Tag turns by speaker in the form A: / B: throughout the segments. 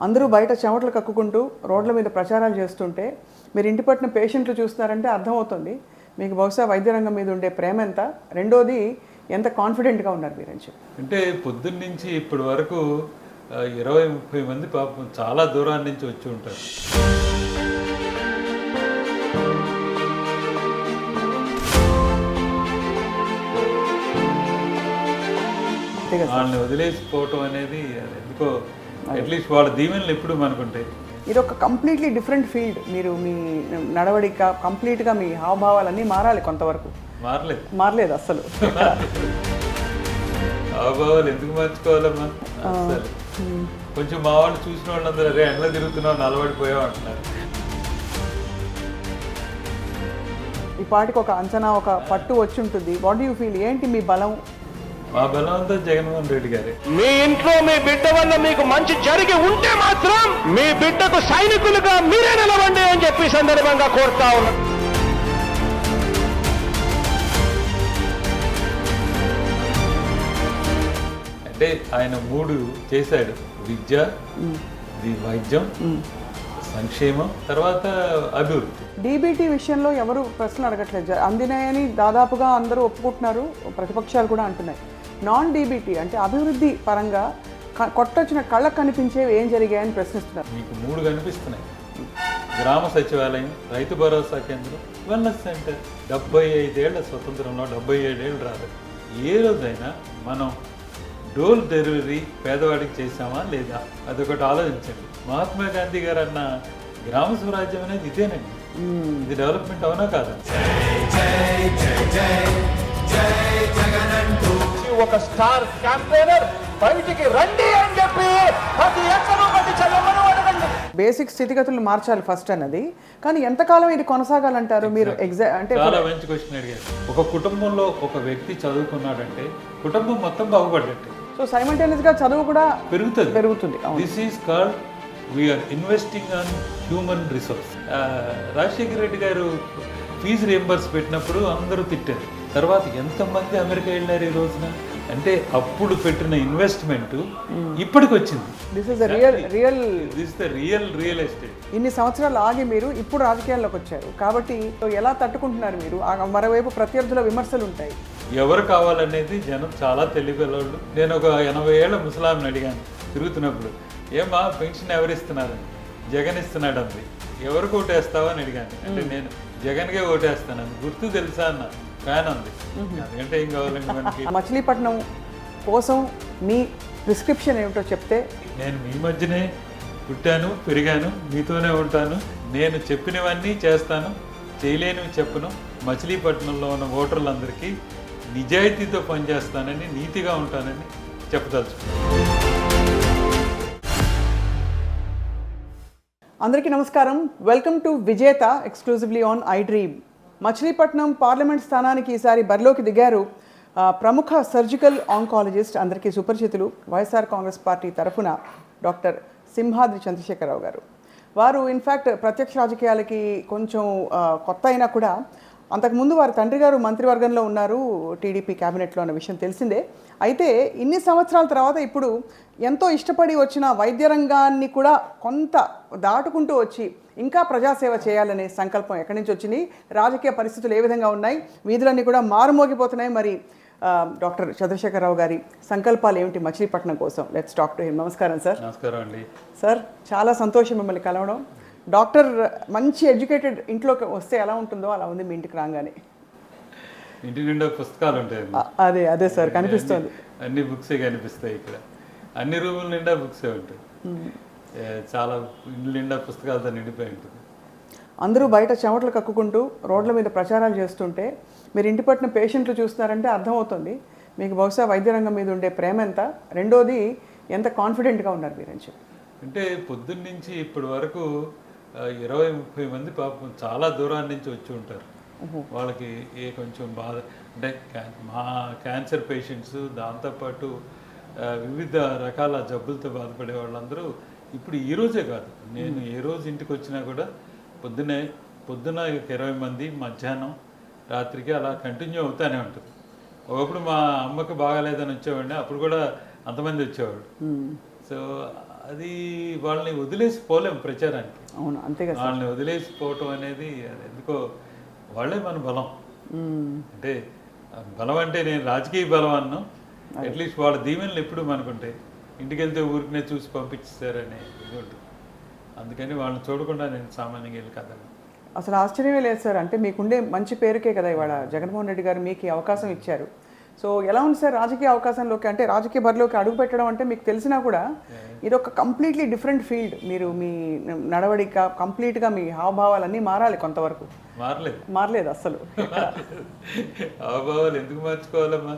A: అందరూ బయట చెమటలు కక్కుకుంటూ రోడ్ల మీద ప్రచారాలు చేస్తుంటే మీరు ఇంటి పట్టిన పేషెంట్లు చూస్తున్నారంటే అర్థమవుతుంది మీకు బహుశా వైద్య రంగం మీద ఉండే ప్రేమ ఎంత, రెండోది ఎంత కాన్ఫిడెంట్గా ఉన్నారు మీరని చెప్పి.
B: అంటే పొద్దున్న నుంచి ఇప్పటి వరకు 20-30 మంది పాపం చాలా దూరాన్ని నుంచి వచ్చి ఉంటారు. వాళ్ళని వదిలేసిపోవటం అనేది అది ఎందుకో అట్లీస్ట్ వాళ్ళ దీవెనలు ఎప్పుడు మనకుంటాయి.
A: ఇది ఒక కంప్లీట్లీ డిఫరెంట్ ఫీల్డ్. మీరు మీ నడవడిక కంప్లీట్గా మీ హావభావాలన్నీ మారాలి. కొంతవరకు మారలేదు అసలు.
B: హావభావాలు ఎందుకు మార్చుకోవాలమ్మా? అసలు కొంచెం మా వాళ్ళు చూసిన వాళ్ళందరూ అరే ఎండలో తిరుగుతున్నావు నలబడిపోయావు అంటున్నారు.
A: ఈ పాటికి ఒక అంచనా, ఒక పట్టు వచ్చి ఉంటుంది. What you feel? ఏంటి మీ బలం?
B: మా బలం అంతా జగన్మోహన్ రెడ్డి గారే.
C: మీ ఇంట్లో మీ బిడ్డ వల్ల మీకు మంచి జరిగి ఉంటే మాత్రం మీ బిడ్డకు సైనికులుగా మీరే నిలవండి అని చెప్పి సందర్భంగా కోరుతా ఉన్నా.
B: అంటే ఆయన 3 చేశాడు: విద్య, వైద్యం, సంక్షేమం, తర్వాత అభివృద్ధి.
A: డీబీటీ విషయంలో ఎవరు ప్రశ్నలు అడగట్లేదు. అందినాయని దాదాపుగా అందరూ ఒప్పుకుంటున్నారు, ప్రతిపక్షాలు కూడా అంటున్నాయి. నాన్ డీబీటీ అంటే అభివృద్ధి పరంగా కొట్టొచ్చిన కళ్ళకు కనిపించేవి ఏం జరిగాయని ప్రశ్నిస్తున్నారు.
B: మీకు 3 కనిపిస్తున్నాయి: గ్రామ సచివాలయం, రైతు భరోసా కేంద్రం, వెల్నెస్ సెంటర్. 75 ఏళ్ల స్వతంత్రంలో 77 ఏళ్ళు రాలేదు. ఏ రోజైనా మనం డోర్ డెలివరీ పేదవాడికి చేసామా లేదా? అదొకటి ఆలోచించండి. మహాత్మా గాంధీ గారు అన్న గ్రామ స్వరాజ్యం అనేది ఇదేనండి. ఇది డెవలప్మెంట్ అవునా కాదా?
C: ఒక స్టార్ క్యాంపెయినర్ బయటికి రండి అని చెప్పి ప్రతి ఎక్కడో ప్రతి చదవను అడగండి.
A: బేసిక్ స్థితిగతులు మార్చాలి ఫస్ట్ అన్నది. కానీ ఎంతకాలం ఇది కొనసాగాలంటారు మీరు? అంటే
B: చాలా మంచి క్వశ్చన్ అడిగారు. ఒక కుటుంబంలో ఒక వ్యక్తి చదువుకున్నాడంటే కుటుంబం మొత్తం బాగుపడ్డట్టే.
A: సో సైమల్టేనియస్ గా చదువు కూడా పెరుగుతుంది.
B: This is called we are investing on human resource. Rajasekhara Reddy garu fees reimburse పెట్టినప్పుడు అందరూ తిట్టారు. తర్వాత ఎంతమంది అమెరికా వెళ్ళారు ఈ రోజున? అంటే అప్పుడు పెట్టిన ఇన్వెస్ట్మెంట్ ఇప్పటికి వచ్చింది.
A: This is the
B: real estate.
A: ఇన్ని సంవత్సరాలు ఆగి మీరు ఇప్పుడు రాజకీయాల్లోకి వచ్చారు కాబట్టి ఎలా తట్టుకుంటున్నారు మీరు? మరోవైపు ప్రత్యర్థుల విమర్శలు ఉంటాయి.
B: ఎవరు కావాలనేది జనం చాలా తెలివిగలవాళ్ళు. నేను ఒక 80 ఏళ్ల ముసలాంని అడిగాను తిరుగుతున్నప్పుడు, ఏమా పెన్షన్ ఎవరిస్తున్నారు? జగన్ ఇస్తున్నాడు అంది. ఎవరికి ఓటేస్తావా అని అడిగాను. అంటే నేను జగన్కే ఓటేస్తాను. గుర్తు తెలుసా అన్న. ఫ్యాన్ ఉంది. ఎందుకంటే ఏం కావాలండి మనకి?
A: మచిలీపట్నం కోసం మీ ప్రిస్క్రిప్షన్ ఏమిటో చెప్తే.
B: నేను మీ మధ్యనే పుట్టాను, పెరిగాను, మీతోనే ఉంటాను. నేను చెప్పినవన్నీ చేస్తాను, చేయలేనివి చెప్పను. మచిలీపట్నంలో ఉన్న ఓటర్లందరికీ నిజాయితీతో పనిచేస్తానని, నీతిగా ఉంటానని చెప్పదలుచుకున్నాను.
A: అందరికీ నమస్కారం. వెల్కమ్ టు విజేత, exclusively on I dream. Machilipatnam parliament స్థానానికి ఈసారి బరిలోకి దిగారు ప్రముఖ సర్జికల్ ఆంకాలజిస్ట్, అందరికీ సుపరిచితులు, వైఎస్ఆర్ కాంగ్రెస్ పార్టీ తరఫున డాక్టర్ సింహాద్రి చంద్రశేఖరరావు గారు. వారు ఇన్ఫ్యాక్ట్ ప్రత్యక్ష రాజకీయాలకి కొంచెం కొత్త అయినా కూడా అంతకుముందు వారి తండ్రి గారు మంత్రివర్గంలో ఉన్నారు టీడీపీ క్యాబినెట్లో అన్న విషయం తెలిసిందే. అయితే ఇన్ని సంవత్సరాల తర్వాత ఇప్పుడు ఎంతో ఇష్టపడి వచ్చిన వైద్య రంగాన్ని కూడా కొంత దాటుకుంటూ వచ్చి ఇంకా ప్రజాసేవ చేయాలనే సంకల్పం ఎక్కడి నుంచి వచ్చింది? రాజకీయ పరిస్థితులు ఏ విధంగా ఉన్నాయి? వీధులన్నీ కూడా మారుమోగిపోతున్నాయి. మరి డాక్టర్ చంద్రశేఖరరావు గారి సంకల్పాలు ఏమిటి మచిలీపట్నం కోసం? Let's talk to him. నమస్కారం సార్.
B: నమస్కారం అండి.
A: సార్, చాలా సంతోషం మిమ్మల్ని కలవడం. డాక్టర్ మంచి ఎడ్యుకేటెడ్ ఇంట్లోకి వస్తే ఎలా ఉంటుందో అలా ఉంది మీ ఇంటికి రాగానే.
B: ఇంటి నిండా పుస్తకాలు ఉంటాయి.
A: అదే సార్ కనిపిస్తుంది.
B: అన్ని బుక్సే కనిపిస్తాయి. ఇక్కడ అన్ని రూముల నిండా బుక్సే ఉంటాయి. చాలా ఇంటి నిండా పుస్తకాలతో నిండిపోయి ఉంటుంది.
A: అందరూ బయట చెమటలు కక్కుకుంటూ రోడ్ల మీద ప్రచారాలు చేస్తుంటే మీరు ఇంటి పట్టిన పేషెంట్లు చూస్తున్నారంటే అర్థమవుతుంది మీకు బహుశా వైద్య రంగం మీద ఉండే ప్రేమ ఎంత, రెండోది ఎంత కాన్ఫిడెంట్గా ఉన్నారు మీరని చెప్పి.
B: అంటే పొద్దున్న నుంచి ఇప్పటి వరకు 20-30 మంది పాపం చాలా దూరాన్ని నుంచి వచ్చి ఉంటారు. వాళ్ళకి కొంచెం బాధ అంటే మా క్యాన్సర్ పేషెంట్స్, దాంతోపాటు వివిధ రకాల జబ్బులతో బాధపడే వాళ్ళందరూ ఇప్పుడు ఈరోజే కాదు, నేను ఏ రోజు ఇంటికి వచ్చినా కూడా పొద్దున్న 20 మంది, మధ్యాహ్నం, రాత్రికి అలా కంటిన్యూ అవుతూనే ఉంటుంది. ఒకప్పుడు మా అమ్మకి బాగాలేదని వచ్చేవాడిని, అప్పుడు కూడా అంతమంది వచ్చేవాడు. సో అది వాళ్ళని వదిలేసి పోలేం ప్రచారానికి.
A: అవును, అంతే కదా.
B: వాళ్ళని వదిలేసిపోవటం అనేది అది ఎందుకో వాళ్ళే మన బలం. అంటే బలం అంటే నేను రాజకీయ బలం అన్నాం, అట్లీస్ట్ వాళ్ళ దీవెనలు ఎప్పుడు మనకుంటాయి. ఇంటికి వెళ్తే ఊరికనే చూసి పంపించారనే ఇది ఉంటుంది. అందుకని వాళ్ళని చూడకుండా నేను సామాన్యంగా వెళ్ళి కదలను.
A: అసలు ఆశ్చర్యమే లేదు సార్. అంటే మీకుండే మంచి పేరుకే కదా ఇవాళ జగన్మోహన్ రెడ్డి గారు మీకు ఈ అవకాశం ఇచ్చారు. సో ఎలా ఉంది సార్ రాజకీయ అవకాశంలోకి, అంటే రాజకీయ బరిలోకి అడుగు పెట్టడం అంటే మీకు తెలిసినా కూడా ఇది ఒక కంప్లీట్లీ డిఫరెంట్ ఫీల్డ్. మీరు మీ నడవడిక కంప్లీట్గా మీ హావభావాలన్నీ మారాలి కొంతవరకు. మారలేదు అసలు.
B: హావభావాలు ఎందుకు మార్చుకోవాలమ్మా,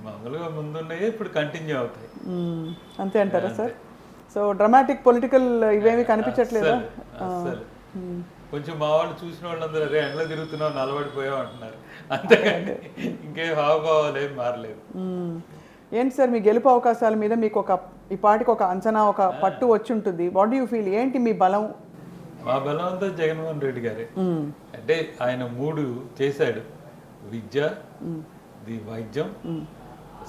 B: మామూలుగా ముందున్నాయే ఇప్పుడు కంటిన్యూ అవుతాయి.
A: అంతే అంటారా సార్? సో డ్రామాటిక్ పొలిటికల్ ఇవేమీ కనిపించట్లేదా?
B: కొంచెం మా వాళ్ళు చూసిన వాళ్ళందరూ అరే ఎండలో తిరుగుతున్నావు నలబడిపోయావు అంటున్నారు, అంతేకాని ఇంకేం హావభావాలు ఏం మారలేదు.
A: ఏంటి సార్ మీ గెలుపు అవకాశాల మీద మీకు ఈ పాటికి ఒక అంచనా, ఒక పట్టు వచ్చి ఉంటుంది. What do you feel? ఏంటి మీ బలం?
B: మా బలం అంతా జగన్మోహన్ రెడ్డి గారే. అంటే ఆయన 3 చేశాడు: విద్య, వైద్యం,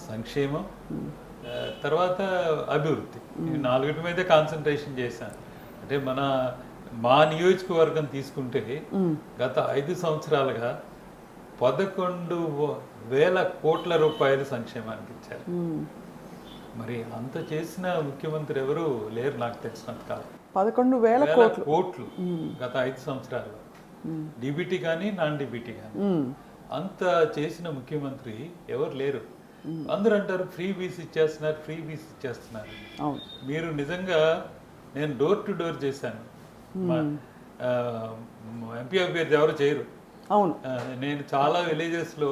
B: సంక్షేమం, తర్వాత అభివృద్ధి. ఈ 4 మీదే కాన్సన్ట్రేషన్ చేశాను. అంటే మా నియోజకవర్గం తీసుకుంటే గత 5 సంవత్సరాలుగా 11,000 కోట్ల రూపాయలు సంక్షేమానికి ఇచ్చారు. మరి అంత చేసిన ముఖ్యమంత్రి ఎవరు లేరు నాకు తెలిసినంత కాలం.
A: 11,000
B: కోట్లు గత 5 సంవత్సరాలు, డిబిటీ కానీ నాన్ డిబిటీ కానీ అంత చేసిన ముఖ్యమంత్రి ఎవరు లేరు. అందరూ అంటారు ఫ్రీ బీస్ ఇచ్చేస్తున్నారు, ఫ్రీ బీస్ ఇచ్చేస్తున్నారు. మీరు నిజంగా నేను డోర్ టు డోర్ చేశాను. ఎంపీ అభ్యర్థి ఎవరు చేయరు.
A: అవును,
B: నేను చాలా విలేజెస్లో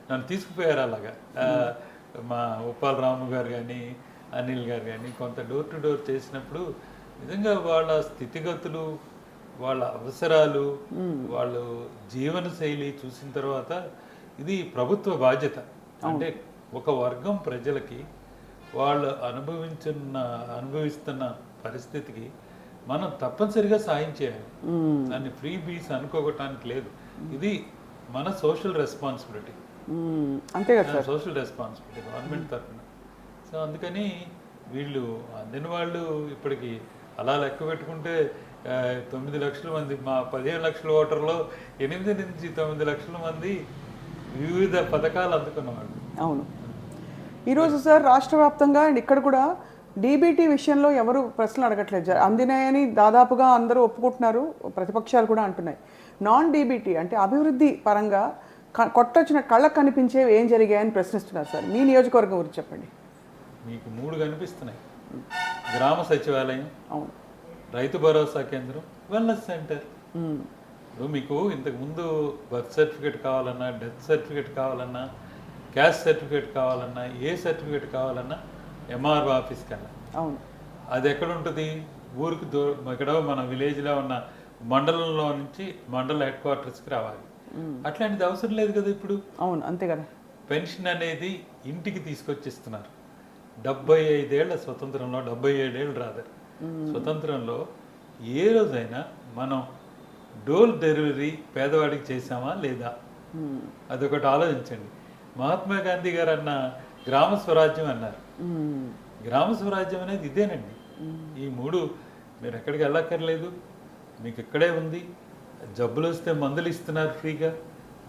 B: నన్ను తీసుకుపోయారు అలాగా. మా ఉప్పాల రాము గారు కానీ అనిల్ గారు కానీ కొంత డోర్ టు డోర్ చేసినప్పుడు నిజంగా వాళ్ళ స్థితిగతులు, వాళ్ళ అవసరాలు, వాళ్ళ జీవన శైలి చూసిన తర్వాత ఇది ప్రభుత్వ బాధ్యత. అంటే ఒక వర్గం ప్రజలకి వాళ్ళు అనుభవిస్తున్న పరిస్థితికి మనం తప్పనిసరిగా సాయం చేయాలి. దాన్ని ఫ్రీ బీస్ అనుకోవటానికి లేదు. ఇది మన సోషల్ రెస్పాన్సిబిలిటీ.
A: అంతే కదా,
B: సోషల్ రెస్పాన్సిబిలిటీ గవర్నమెంట్ తరఫున. సో అందుకని వీళ్ళు అందిన వాళ్ళు ఇప్పటికి అలా లెక్క పెట్టుకుంటే 9 లక్షల మంది, మా 15 లక్షల ఓటర్లో 8 నుంచి 9 లక్షల మంది వివిధ పథకాలు అందుకున్నవాళ్ళు.
A: అవును. ఈరోజు సార్ రాష్ట్ర వ్యాప్తంగా అండ్ ఇక్కడ కూడా డీబీటీ విషయంలో ఎవరు ప్రశ్నలు అడగట్లేదు. అందినాయని దాదాపుగా అందరూ ఒప్పుకుంటున్నారు, ప్రతిపక్షాలు కూడా అంటున్నాయి. నాన్ డీబీటీ అంటే అభివృద్ధి పరంగా కొట్టొచ్చిన కళ్ళకు కనిపించేవి ఏం జరిగాయని ప్రశ్నిస్తున్నారు సార్. మీ నియోజకవర్గం గురించి చెప్పండి.
B: మీకు 3 కనిపిస్తున్నాయి: గ్రామ సచివాలయం,
A: అవును,
B: రైతు భరోసా కేంద్రం, వెల్నెస్ సెంటర్. ఇప్పుడు మీకు ఇంతకుముందు బర్త్ సర్టిఫికేట్ కావాలన్నా, డెత్ సర్టిఫికేట్ కావాలన్నా, క్యాస్ట్ సర్టిఫికేట్ కావాలన్నా, ఏ సర్టిఫికేట్ కావాలన్నా ఎంఆర్ఓ ఆఫీస్కి వెళ్ళాలి.
A: అవును,
B: అది ఎక్కడ ఉంటుంది? ఊరికి ఎక్కడో మన విలేజ్లో ఉన్న మండలంలో నుంచి మండల హెడ్ క్వార్టర్స్కి రావాలి. అట్లాంటిది అవసరం లేదు కదా ఇప్పుడు.
A: అవును, అంతే కదా.
B: పెన్షన్ అనేది ఇంటికి తీసుకొచ్చిస్తున్నారు. 75 ఏళ్ల స్వతంత్రంలో, 77 ఏళ్ళు రాదారు స్వతంత్రంలో ఏ రోజైనా మనం డోర్ డెలివరీ పేదవాడికి చేసామా లేదా? అదొకటి ఆలోచించండి. మహాత్మా గాంధీ గారు అన్న గ్రామ స్వరాజ్యం అన్నారు. గ్రామ స్వరాజ్యం అనేది ఇదేనండి. ఈ 3 మీరు ఎక్కడికి వెళ్ళక్కర్లేదు, మీకు ఇక్కడే ఉంది. జబ్బులు వస్తే మందులు ఇస్తున్నారు ఫ్రీగా.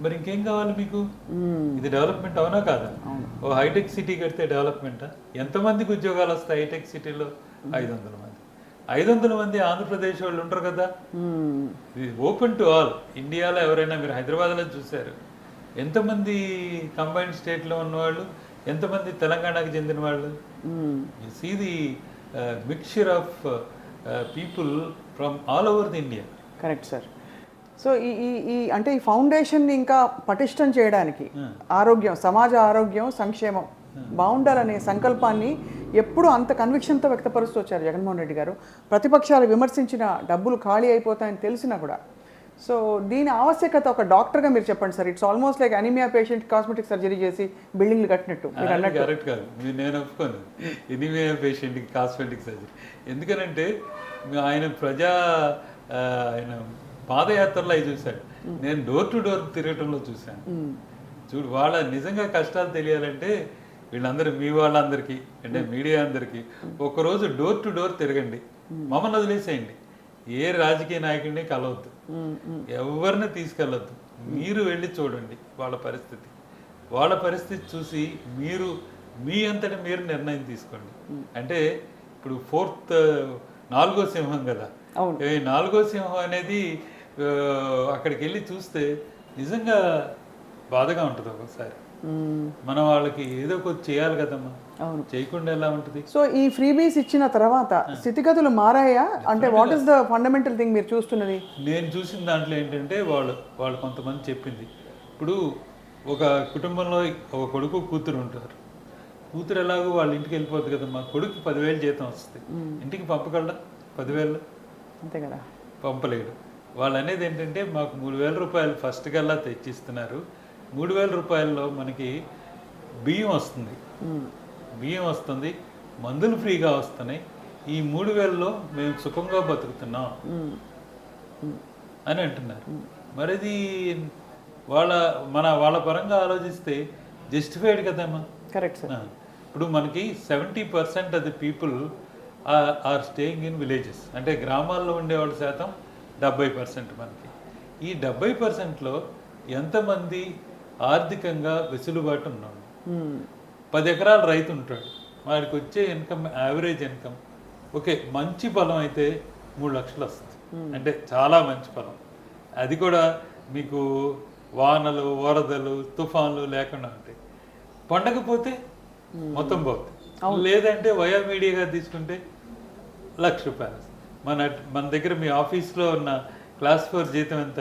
B: మరి ఇంకేం కావాలి మీకు? ఇది డెవలప్మెంట్ అవునా కాదా? ఓ హైటెక్ సిటీ కడితే డెవలప్మెంటా? ఎంతమందికి ఉద్యోగాలు వస్తాయి హైటెక్ సిటీలో? 500 మంది. 500 మంది ఆంధ్రప్రదేశ్ వాళ్ళు ఉంటారు కదా. ఇది ఓపెన్ టు ఆల్. ఇండియాలో ఎవరైనా మీరు హైదరాబాద్లో చూశారు ఎంతమంది కంబైన్డ్ స్టేట్లో ఉన్నవాళ్ళు, ఎంతమంది తెలంగాణకు చెందిన వాళ్ళు. You see the mixture of people from all over the India.
A: Correct sir. So ఈ అంటే ఈ ఫౌండేషన్ని ఇంకా పటిష్టం చేయడానికి ఆరోగ్యం, సమాజ ఆరోగ్యం, సంక్షేమం బాగుండాలనే సంకల్పాన్ని ఎప్పుడు అంత కన్విక్షన్తో వ్యక్తపరుస్తూ వచ్చారు జగన్మోహన్ రెడ్డి గారు. ప్రతిపక్షాలు విమర్శించిన డబ్బులు ఖాళీ అయిపోతాయని తెలిసినా కూడా. సో దీని ఆవశ్యకత ఒక డాక్టర్గా మీరు చెప్పండి sir. It's almost like anaemia patient cosmetic surgery చేసి బిల్డింగ్లు కట్టినట్టు మీరు అన్నట్టు.
B: కరెక్ట్ కాదు, నేను ఒప్పుకోను ఎనీమియా పేషెంట్కి కాస్మెటిక్ సర్జరీ. ఎందుకనంటే ఆయన పాదయాత్రలో అవి చూశాడు, నేను డోర్ టు డోర్ తిరగటంలో చూశాను. చూడు, వాళ్ళ నిజంగా కష్టాలు తెలియాలంటే వీళ్ళందరూ మీ వాళ్ళందరికీ అంటే మీడియా అందరికీ ఒకరోజు డోర్ టు డోర్ తిరగండి, మమ్మల్ని వదిలేసేయండి, ఏ రాజకీయ నాయకుడిని కలవద్దు, ఎవరిని తీసుకెళ్ళొద్దు, మీరు వెళ్ళి చూడండి వాళ్ళ పరిస్థితి చూసి మీరు మీ అంతటా మీరు నిర్ణయం తీసుకోండి. అంటే ఇప్పుడు నాలుగో సింహం కదా, ఈ నాలుగో సింహం అనేది అక్కడికి వెళ్ళి చూస్తే నిజంగా బాధగా ఉంటుంది ఒక్కొక్కసారి. మనం వాళ్ళకి ఏదో ఒకటి చేయాలి కదమ్మా, చేయకుండా ఎలా ఉంటుంది?
A: సో ఈ ఫ్రీబీస్ ఇచ్చిన తర్వాత స్థితిగతులు మారాయా? అంటే what is the fundamental thing మీరు చూస్తున్నది?
B: నేను చూసిన దాంట్లో ఏంటంటే వాళ్ళు కొంతమంది చెప్పింది, ఇప్పుడు ఒక కుటుంబంలో ఒక కొడుకు కూతురు ఉంటారు. కూతురు ఎలాగో వాళ్ళ ఇంటికి వెళ్ళిపోతుంది కదమ్మా, కొడుకు 10,000 జీతం వస్తుంది, ఇంటికి పంపగలరా? 10,000
A: అంతే కదా,
B: పంపలేడు. వాళ్ళు అనేది ఏంటంటే మాకు 3,000 రూపాయలు ఫస్ట్ కల్లా తెచ్చిస్తున్నారు, 3,000 రూపాయల్లో మనకి బియ్యం వస్తుంది, మందులు ఫ్రీగా వస్తున్నాయి, ఈ 3,000లో మేము సుఖంగా బతుకుతున్నాం అని అంటున్నారు. మరిది వాళ్ళ పరంగా ఆలోచిస్తే జస్టిఫైడ్ కదమ్మా.
A: Correct sir.
B: ఇప్పుడు మనకి 70% of the people are staying in villages, అంటే గ్రామాల్లో ఉండేవాళ్ళ శాతం 70%. మనకి ఈ 70%లో ఎంతమంది ఆర్థికంగా వెసులుబాటు ఉన్నాడు? 10 ఎకరాల రైతు ఉంటాడు, వాడికి వచ్చే ఇన్కమ్ యావరేజ్ ఇన్కమ్ ఓకే మంచి పొలం అయితే 3 లక్షలు వస్తుంది, అంటే చాలా మంచి పొలం. అది కూడా మీకు వానలు వరదలు తుఫాన్లు లేకుండా ఉంటాయి. పండకపోతే మొత్తం పోతుంది. లేదంటే వయా మీడియాగా తీసుకుంటే 1,00,000 రూపాయలు. మన దగ్గర మీ ఆఫీస్లో ఉన్న క్లాస్ 4 జీతం ఎంత?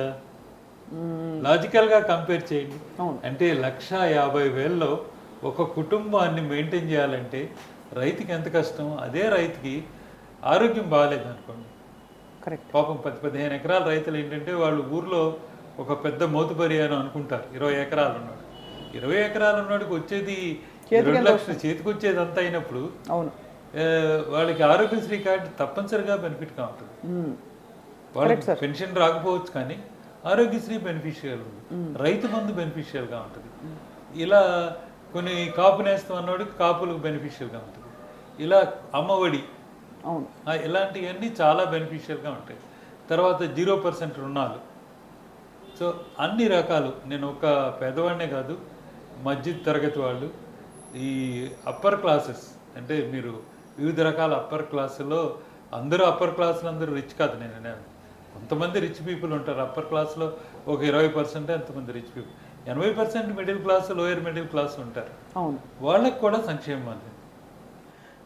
B: లాజికల్గా కంపేర్ చేయండి. అంటే 1,50,000లో ఒక కుటుంబాన్ని మెయింటైన్ చేయాలంటే రైతుకి ఎంత కష్టం. అదే రైతుకి ఆరోగ్యం బాగాలేదు అనుకోండి,
A: కరెక్ట్,
B: పాపం 10-15 ఎకరాల రైతులు ఏంటంటే వాళ్ళు ఊర్లో ఒక పెద్ద మోతుబరి అని అనుకుంటారు. 20 ఎకరాలు ఉన్నాడు, 20 ఎకరాలు ఉన్నాడికి వచ్చేది 2 లక్షలు చేతికి వచ్చేది అంతా అయినప్పుడు వాళ్ళకి ఆరోగ్యశ్రీ కార్డు తప్పనిసరిగా బెనిఫిట్గా ఉంటుంది. వాళ్ళకి పెన్షన్ రాకపోవచ్చు కానీ ఆరోగ్యశ్రీ బెనిఫిషియల్ ఉంది, రైతు బంధు బెనిఫిషియల్గా ఉంటుంది. ఇలా కొన్ని కాపు నేస్తం అన్నోడికి కాపులకు బెనిఫిషియల్గా ఉంటుంది. ఇలా అమ్మఒడి ఇలాంటివన్నీ చాలా బెనిఫిషియల్గా ఉంటాయి. తర్వాత 0% రుణాలు. సో అన్ని రకాలు, నేను ఒక పేదవాడినే కాదు, మధ్య తరగతి వాళ్ళు, ఈ అప్పర్ క్లాసెస్, అంటే మీరు వివిధ రకాల అప్పర్ క్లాసులో అందరూ అప్పర్ క్లాసులు అందరూ రిచ్ కాదు. నేను కొంతమంది రిచ్ పీపుల్ ఉంటారు అప్పర్ క్లాస్లో, ఒక 20% ఎంతమంది rich people, 80% middle class lower middle class ఉంటారు. వాళ్ళకి కూడా సంక్షేమం అంది.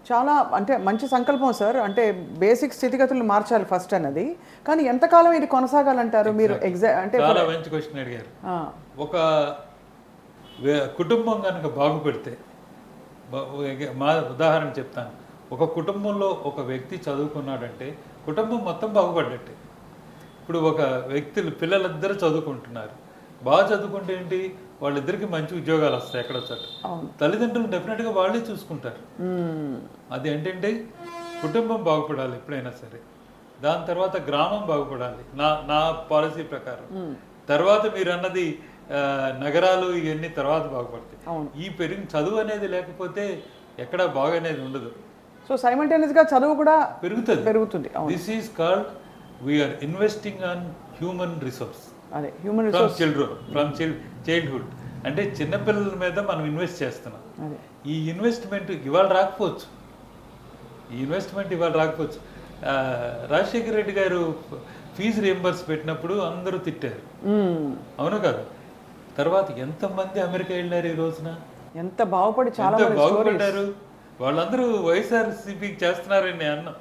A: చాలా అంటే మంచి సంకల్పం సార్. అంటే బేసిక్ స్థితిగతులు మార్చాలి ఫస్ట్ అన్నది, కానీ ఎంతకాలం ఇది కొనసాగాలంటారు మీరు? అంటే
B: చాలా మంచి క్వశ్చన్ అడిగారు. ఒక కుటుంబం కనుక బాగుపడితే, మా ఉదాహరణ చెప్తాను, ఒక కుటుంబంలో ఒక వ్యక్తి చదువుకున్నాడంటే కుటుంబం మొత్తం బాగుపడ్డట్టే. ఇప్పుడు ఒక పిల్లలిద్దరూ చదువుకుంటున్నారు, బాగా చదువుకుంటే ఏంటి, వాళ్ళిద్దరికి మంచి ఉద్యోగాలు వస్తాయి ఎక్కడ చోట, తల్లిదండ్రులు డెఫినెట్గా వాళ్ళే చూసుకుంటారు. అది ఏంటంటే కుటుంబం బాగుపడాలి ఎప్పుడైనా సరే, దాని తర్వాత గ్రామం బాగుపడాలి నా పాలసీ ప్రకారం, తర్వాత మీరు అన్నది నగరాలు ఇవన్నీ తర్వాత బాగుపడతాయి. ఈ చదువు అనేది లేకపోతే ఎక్కడ బాగా అనేది ఉండదు.
A: సో సైమల్టేనియస్గా చదువు కూడా పెరుగుతుంది.
B: This is called we are investing on human resource.
A: అదే హ్యూమన్
B: రిసోర్స్ ఫ్రమ్ చైల్డ్హుడ్, అంటే చిన్నపిల్లల మీద మనం ఇన్వెస్ట్ చేస్తున్నాం. ఈ ఇన్వెస్ట్మెంట్ ఇవాళ రాకపోవచ్చు, రాజశేఖర రెడ్డి గారు ఫీజు రియంబర్స్ పెట్టినప్పుడు అందరూ తిట్టారు, అవును కదా? తర్వాత ఎంతమంది అమెరికా వెళ్ళారు ఈ రోజున,
A: ఎంత బాగుపడి చాలా
B: బాగుపడ్డారు. వాళ్ళందరూ వైఎస్ఆర్సీపీకి చేస్తున్నారని అన్నాం.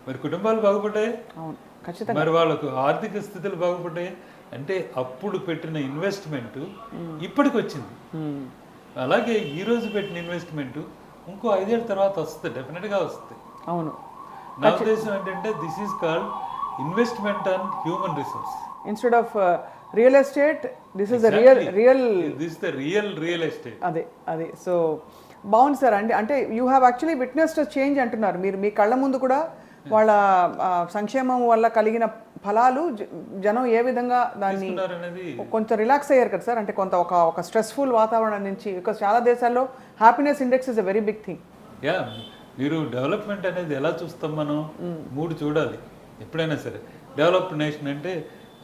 B: మరి కుటుంబాలు బాగుపడ్డాయి, మరి వాళ్ళకు ఆర్థిక స్థితులు బాగుపడ్డాయి. అంటే అప్పుడు పెట్టిన ఇన్వెస్ట్మెంట్ ఇప్పటికి వచ్చింది. అలాగే ఈ రోజు పెట్టిన ఇన్వెస్ట్మెంట్ ఇంకో 5 ఏళ్ళ తర్వాత వస్తుంది, డెఫినెట్గా వస్తుంది.
A: అవును,
B: నా ఉద్దేశం ఏంటంటే this is called investment on human resource
A: instead of real estate. This is the real estate. అదే సో బాగుంది సార్. అంటే you have actually witnessed change అంటున్నారు మీరు. మీ కళ్ళ ముందు కూడా వాళ్ళ సంక్షేమం వల్ల కలిగిన ఫలాలు జనం ఏ విధంగా దాన్ని
B: తీసుకున్నారనేది
A: కొంచెం రిలాక్స్ అయ్యారు కదా సార్, అంటే కొంత ఒక స్ట్రెస్ఫుల్ వాతావరణం నుంచి, బికాస్ చాలా దేశాల్లో happiness index is a very big thing.
B: Yeah, మీరు డెవలప్మెంట్ అనేది ఎలా చూస్తాం మనం? 3 చూడాలి ఎప్పుడైనా సరే. డెవలప్డ్ నేషన్ అంటే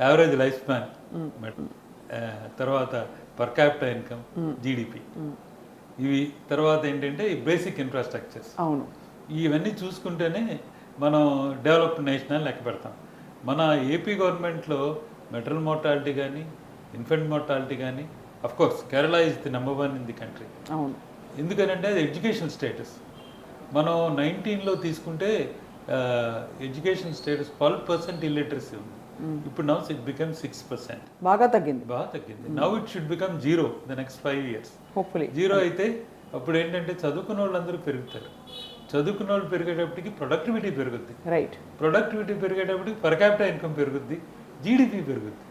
B: యావరేజ్ లైఫ్ స్పాన్, తర్వాత పర్ క్యాపిటల్ ఇన్కమ్, జీడిపి, ఇవి తర్వాత ఏంటంటే బేసిక్ ఇన్ఫ్రాస్ట్రక్చర్స్.
A: అవును,
B: ఇవన్నీ చూసుకుంటేనే మనం డెవలప్డ్ నేషన్ అని లెక్క పెడతాం. మన ఏపీ గవర్నమెంట్లో మెటర్నల్ మోర్టాలిటీ కానీ, ఇన్ఫెంట్ మోర్టాలిటీ కానీ, of course Kerala is the number 1 in the country.
A: అవును,
B: ఎందుకనంటే అది ఎడ్యుకేషన్ స్టేటస్. మనం 19లో తీసుకుంటే ఎడ్యుకేషన్ స్టేటస్ 12% ఇల్లిటరసీ ఉంది. ఇప్పుడు నౌ ఇట్ బికమ్ 6%.
A: బాగా తగ్గింది.
B: Now it should become 0 the next 5 years.
A: Hopefully
B: 0 అయితే అప్పుడు ఏంటంటే చదువుకున్న వాళ్ళందరూ పెరుగుతారు. చదువుకున్న వాళ్ళు పెరిగేటప్పటికి ప్రొడక్టివిటీ పెరుగుద్ది.
A: రైట్.
B: ప్రొడక్టివిటీ పెరిగేటప్పటికి పర్ క్యాపిటల్ ఇన్కమ్ పెరుగుద్ది, జీడిపి పెరుగుద్ది.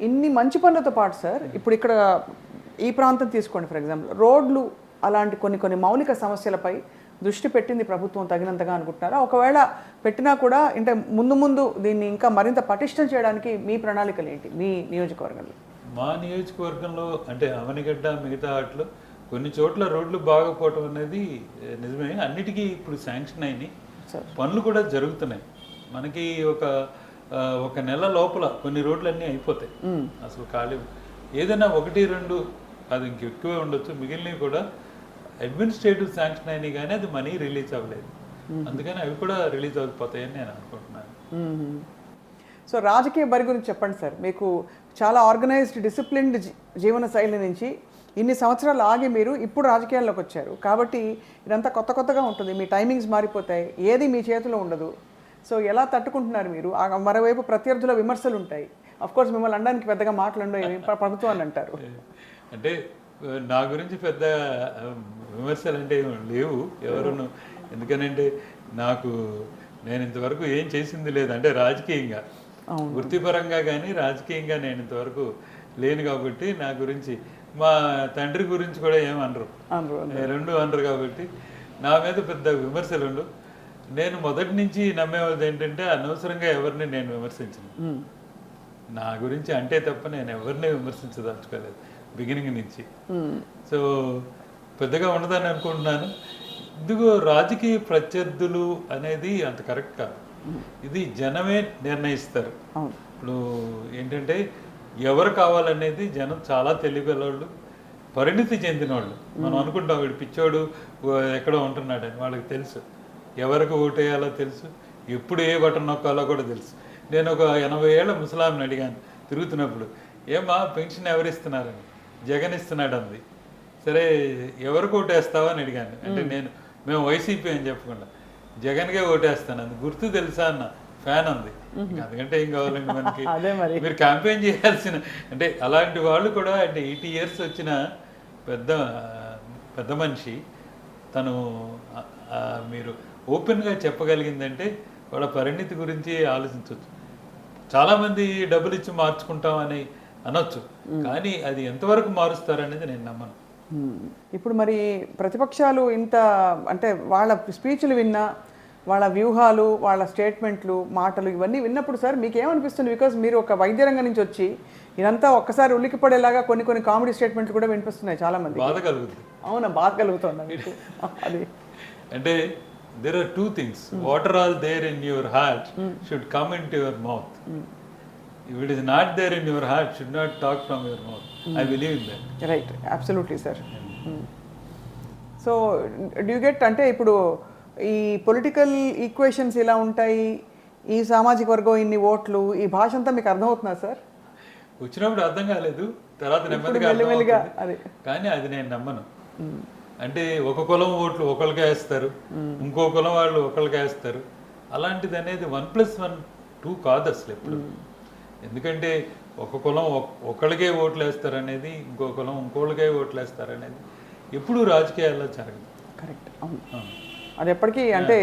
A: ఇన్ని మంచి పనులతో పాటు సార్, ఇప్పుడు ఇక్కడ ఈ ప్రాంతం తీసుకోండి ఫర్ ఎగ్జాంపుల్, రోడ్లు అలాంటి కొన్ని మౌలిక సమస్యలపై దృష్టి పెట్టింది ప్రభుత్వం తగినంతగా అనుకుంటున్నారా? ఒకవేళ పెట్టినా కూడా అంటే ముందు దీన్ని ఇంకా మరింత పటిష్టం చేయడానికి మీ ప్రణాళికలు ఏంటి మీ నియోజకవర్గంలో?
B: మా నియోజకవర్గంలో అంటే అవనిగడ్డ, మిగతా వాటిలో కొన్ని చోట్ల రోడ్లు బాగపోవటం అనేది నిజమే. అన్నిటికీ ఇప్పుడు శాంక్షన్ అయినాయి, పనులు కూడా జరుగుతున్నాయి. మనకి ఒక నెల లోపల కొన్ని రోడ్లు అన్నీ అయిపోతాయి. అసలు ఖాళీ ఏదైనా 1-2 అది ఇంకెక్కువే ఉండొచ్చు, మిగిలినవి కూడా అడ్మినిస్ట్రేటివ్ శాంక్షన్ అయినాయి కానీ అది మనీ రిలీజ్ అవ్వలేదు. అందుకని అవి కూడా రిలీజ్ అయిపోతాయని నేను అనుకుంటున్నాను.
A: సో రాజకీయ బరి గురించి చెప్పండి సార్. మీకు చాలా ఆర్గనైజ్డ్ డిసిప్లిన్డ్ జీవన శైలి నుంచి ఇన్ని సంవత్సరాలు ఆగి మీరు ఇప్పుడు రాజకీయాల్లోకి వచ్చారు కాబట్టి ఇదంతా కొత్తగా ఉంటుంది. మీ టైమింగ్స్ మారిపోతాయి, ఏది మీ చేతిలో ఉండదు. సో ఎలా తట్టుకుంటున్నారు మీరు? మరోవైపు ప్రత్యర్థుల విమర్శలు ఉంటాయి. అఫ్ కోర్స్ మిమ్మల్ని అనడానికి పెద్దగా మాట్లాడడం ప్రభుత్వాన్ని అంటారు.
B: అంటే నా గురించి పెద్ద విమర్శలు అంటే లేవు ఎవరును. ఎందుకనంటే నేను ఇంతవరకు ఏం చేసింది లేదు, అంటే రాజకీయంగా వృత్తిపరంగా కానీ రాజకీయంగా నేను ఇంతవరకు లేను కాబట్టి నా గురించి, మా తండ్రి గురించి కూడా ఏమనరు, రెండు అనరు కాబట్టి నా మీద పెద్ద విమర్శలు ఉండవు. నేను మొదటి నుంచి నమ్మేవాళ్ళది ఏంటంటే అనవసరంగా ఎవరిని నేను విమర్శించను. నా గురించి అంటే తప్ప నేను ఎవరిని విమర్శించదలుచుకోలేదు బిగినింగ్ నుంచి. సో పెద్దగా ఉండదని అనుకుంటున్నాను. ఇదిగో రాజకీయ ప్రత్యర్థులు అనేది అంత కరెక్ట్ కాదు, ఇది జనమే నిర్ణయిస్తారు. ఇప్పుడు ఏంటంటే ఎవరు కావాలనేది జనం చాలా తెలియగలవాళ్ళు, పరిణితి చెందిన వాళ్ళు. మనం అనుకుంటాం వీడు పిచ్చోడు ఎక్కడో ఉంటున్నాడని, వాళ్ళకి తెలుసు ఎవరికి ఓటేయాలో తెలుసు, ఎప్పుడు ఏ బటన్ నొక్కాలో కూడా తెలుసు. నేను ఒక 80 ఏళ్ల ముసలాంని అడిగాను తిరుగుతున్నప్పుడు, ఏమా పెన్షన్ ఎవరిస్తున్నారని, జగన్ ఇస్తున్నాడు అంది. సరే ఎవరికి ఓటేస్తావా అని అడిగాను, అంటే మేము వైసీపీ అని చెప్పకుండా జగన్కే ఓటేస్తాను అంది. గుర్తు తెలుసా అన్న, ఫ్యాన్ అంది. అందుకంటే ఏం కావాలండి మనకి, మీరు క్యాంపెయిన్ చేయాల్సిన, అంటే అలాంటి వాళ్ళు కూడా అంటే 80 years వచ్చిన పెద్ద మనిషి తను మీరు ఓపెన్గా చెప్పగలిగిందంటే వాళ్ళ పరిణితి గురించి ఆలోచించవచ్చు. చాలామంది డబ్బులు ఇచ్చి మార్చుకుంటామని అనొచ్చు, కానీ అది ఎంతవరకు మారుస్తారనేది నేను నమ్మను.
A: ఇప్పుడు మరి ప్రతిపక్షాలు ఇంత అంటే వాళ్ళ స్పీచ్లు విన్నా, వాళ్ళ వ్యూహాలు, వాళ్ళ స్టేట్మెంట్లు, మాటలు ఇవన్నీ విన్నప్పుడు సార్ మీకు ఏమనిపిస్తుంది? బికాజ్ మీరు ఒక వైద్య రంగం నుంచి వచ్చి ఇదంతా ఒక్కసారి ఉలికిపడేలాగా కొన్ని కామెడీ స్టేట్మెంట్లు కూడా వినిపిస్తున్నాయి చాలా మంది.
B: బాధ కలుగుతుంది.
A: అవునా, బాధ కలుగుతుంది మీకు? అది
B: అంటే there are two things. Water all there in your heart should come into your mouth. If it is not there in your heart, should not talk from your mouth. I believe in that.
A: Right, absolutely sir. So do you get, అంటే ఇప్పుడు ఈ political equations ఇలా ఉంటాయి, ఈ సామాజిక వర్గం ఇన్ని ఓట్లు, ఈ భాష అంతా మీకు అర్థమవుతుందా సార్?
B: వచ్చినప్పుడు అర్థం కాలేదు, తర్వాత నెమ్మదిగా అది, కానీ అది నేను నమ్మను. అంటే ఒక కులం ఓట్లు ఒకళ్ళకే వేస్తారు, ఇంకో కులం వాళ్ళు ఒకళ్ళకే వేస్తారు. అలాంటిది అనేది 1+1 2 కాదు అసలు ఎప్పుడు. ఎందుకంటే ఒక కులం ఒకళ్ళకే ఓట్లు వేస్తారనేది, ఇంకో కులం ఇంకోళ్ళకే ఓట్లు వేస్తారనేది ఎప్పుడు రాజకీయాల్లో జరగదు.
A: కరెక్ట్, అవును, అది ఎప్పటికీ అంటే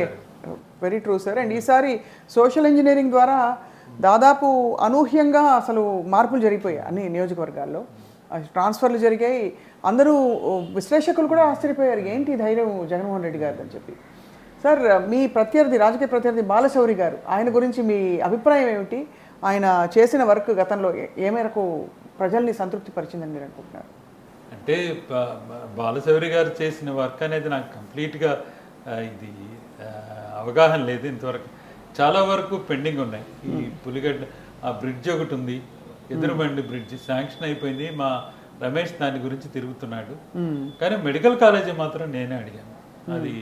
A: వెరీ ట్రూ సార్. అండ్ ఈసారి సోషల్ ఇంజనీరింగ్ ద్వారా దాదాపు అనూహ్యంగా అసలు మార్పులు జరిగిపోయాయి అన్ని నియోజకవర్గాల్లో, ట్రాన్స్ఫర్లు జరిగాయి. అందరూ విశ్లేషకులు కూడా ఆశ్చర్యపోయారు, ఏంటి ధైర్యం జగన్మోహన్ రెడ్డి గారు అని చెప్పి. సో సార్ మీ ప్రత్యర్థి రాజకీయ ప్రత్యర్థి బాలశౌరి గారు ఆయన గురించి మీ అభిప్రాయం ఏమిటి? ఆయన చేసిన వర్క్ గతంలో ఏ మేరకు ప్రజల్ని సంతృప్తి పరిచిందని మీరు అనుకుంటున్నారు?
B: అంటే బాలశౌరి గారు చేసిన వర్క్ అనేది నాకు కంప్లీట్గా ఇది అవగాహన లేదు ఇంతవరకు. చాలా వరకు పెండింగ్ ఉన్నాయి. ఈ పులిగడ్డ ఆ బ్రిడ్జ్ ఒకటి ఉంది, ఎదురుబండి బ్రిడ్జ్ శాంక్షన్ అయిపోయింది. మా రమేష్ దాని గురించి తిరుగుతున్నాడు. కానీ మెడికల్ కాలేజీ మాత్రం నేనే అడిగాను, అది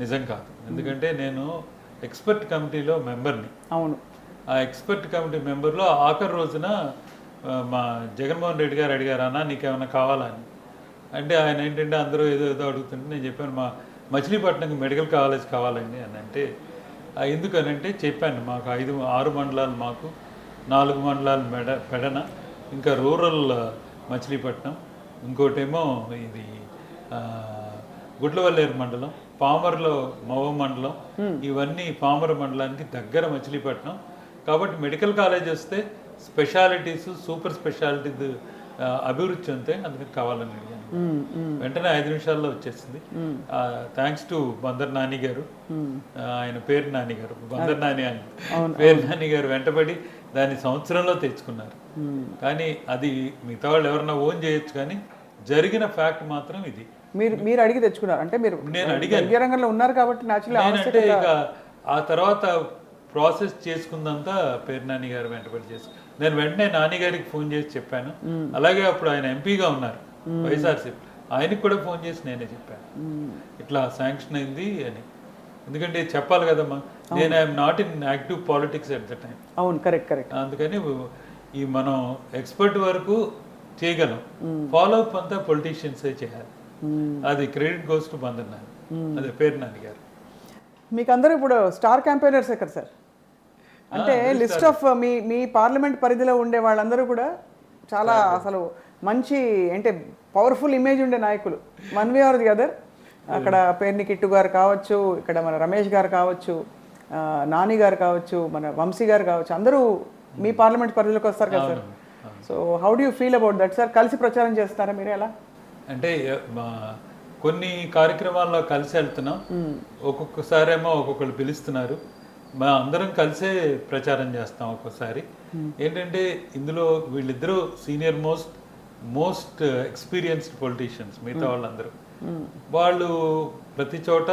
B: నిజం కాదు. ఎందుకంటే నేను ఎక్స్పర్ట్ కమిటీలో మెంబర్ని.
A: అవును,
B: ఆ ఎక్స్పర్ట్ కమిటీ మెంబర్లో ఆఖరి రోజున మా జగన్మోహన్ రెడ్డి గారు అడిగారు, అన్న నీకేమైనా కావాలని. అంటే ఆయన ఏంటంటే అందరూ ఏదో ఏదో అడుగుతుంటే నేను చెప్పాను, మా మచిలీపట్నంకి మెడికల్ కాలేజ్ కావాలండి అని. అంటే ఎందుకనంటే చెప్పాను, మాకు 6 మండలాలు, మాకు 4 మండలాలు పెడన, ఇంకా రూరల్ మచిలీపట్నం, ఇంకోటేమో ఇది గుడ్లవల్లేరు మండలం, పామర్లో మవ మండలం, ఇవన్నీ పామర మండలానికి దగ్గర మచిలీపట్నం. కాబట్టి మెడికల్ కాలేజ్ వస్తే స్పెషాలిటీస్, సూపర్ స్పెషాలిటీస్ అభివృద్ధి చెందితే అందుకని కావాలని అడిగాను. వెంటనే 5 నిమిషాల్లో వచ్చేసింది. థ్యాంక్స్ టు బందర్ నాని గారు, ఆయన పేరు నాని గారు, బందర్ నాని అని పేరు నాని గారు వెంటబడి దాన్ని సంవత్సరంలో తెచ్చుకున్నారు. కానీ అది మిగతా వాళ్ళు ఎవరన్నా ఓన్ చేయొచ్చు, కానీ జరిగిన ఫ్యాక్ట్ మాత్రం ఇది.
A: మీరు అడిగి తెచ్చుకున్నారు అంటే మీరు
B: నేను అడిగాను,
A: రంగంలో ఉన్నారు కాబట్టి
B: నేనంటే ఇక ఆ తర్వాత ప్రాసెస్ చేసుకుందంతా పేరు నాని గారు వెంటబడి చేసి నేను వెంటనే నాని గారికి ఫోన్ చేసి చెప్పాను. అలాగే అప్పుడు ఆయన ఎంపీగా ఉన్నారు వైఎస్ఆర్సీపీ, ఆయనకి కూడా ఫోన్ చేసి నేనే చెప్పాను ఇట్లా శాంక్షన్ అయింది అని. ఎందుకంటే చెప్పాలి కదమ్మా, నేను I'm not in active politics at the time.
A: అవును, కరెక్ట్ కరెక్ట్.
B: అందుకని ఈ మనం ఎక్స్పర్ట్ వరకు చేయగలం, ఫాలో అప్ అంతా పొలిటీషియన్సే చేయాలి. అది credit goes to Bandar Nani, అదే పేరు నాని గారు.
A: మీకు అందరూ ఇప్పుడు స్టార్ క్యాంపెయినర్సే కదా సార్? అంటే లిస్ట్ ఆఫ్ మీ పార్లమెంట్ పరిధిలో ఉండే వాళ్ళందరూ కూడా చాలా అసలు మంచి అంటే పవర్ఫుల్ ఇమేజ్ ఉండే నాయకులు. One way or the other. అక్కడ పేర్ని కిట్టు గారు కావచ్చు, ఇక్కడ మన రమేష్ గారు కావచ్చు, నాని గారు కావచ్చు, మన వంశీ గారు కావచ్చు, అందరూ మీ పార్లమెంట్ పరిధిలోకి వస్తారు కదా sir. So how do you feel about that sir? కలిసి ప్రచారం చేస్తారా మీరు? ఎలా
B: అంటే కొన్ని కార్యక్రమాల్లో కలిసి వెళ్తున్నాం, ఒక్కొక్కసారి ఏమో ఒక్కొక్కరు పిలుస్తున్నారు, మా అందరం కలిసే ప్రచారం చేస్తాం. ఒక్కోసారి ఏంటంటే ఇందులో వీళ్ళిద్దరూ సీనియర్ మోస్ట్ ఎక్స్పీరియన్స్డ్ పొలిటీషియన్స్, మిగతా వాళ్ళందరూ వాళ్ళు ప్రతి చోట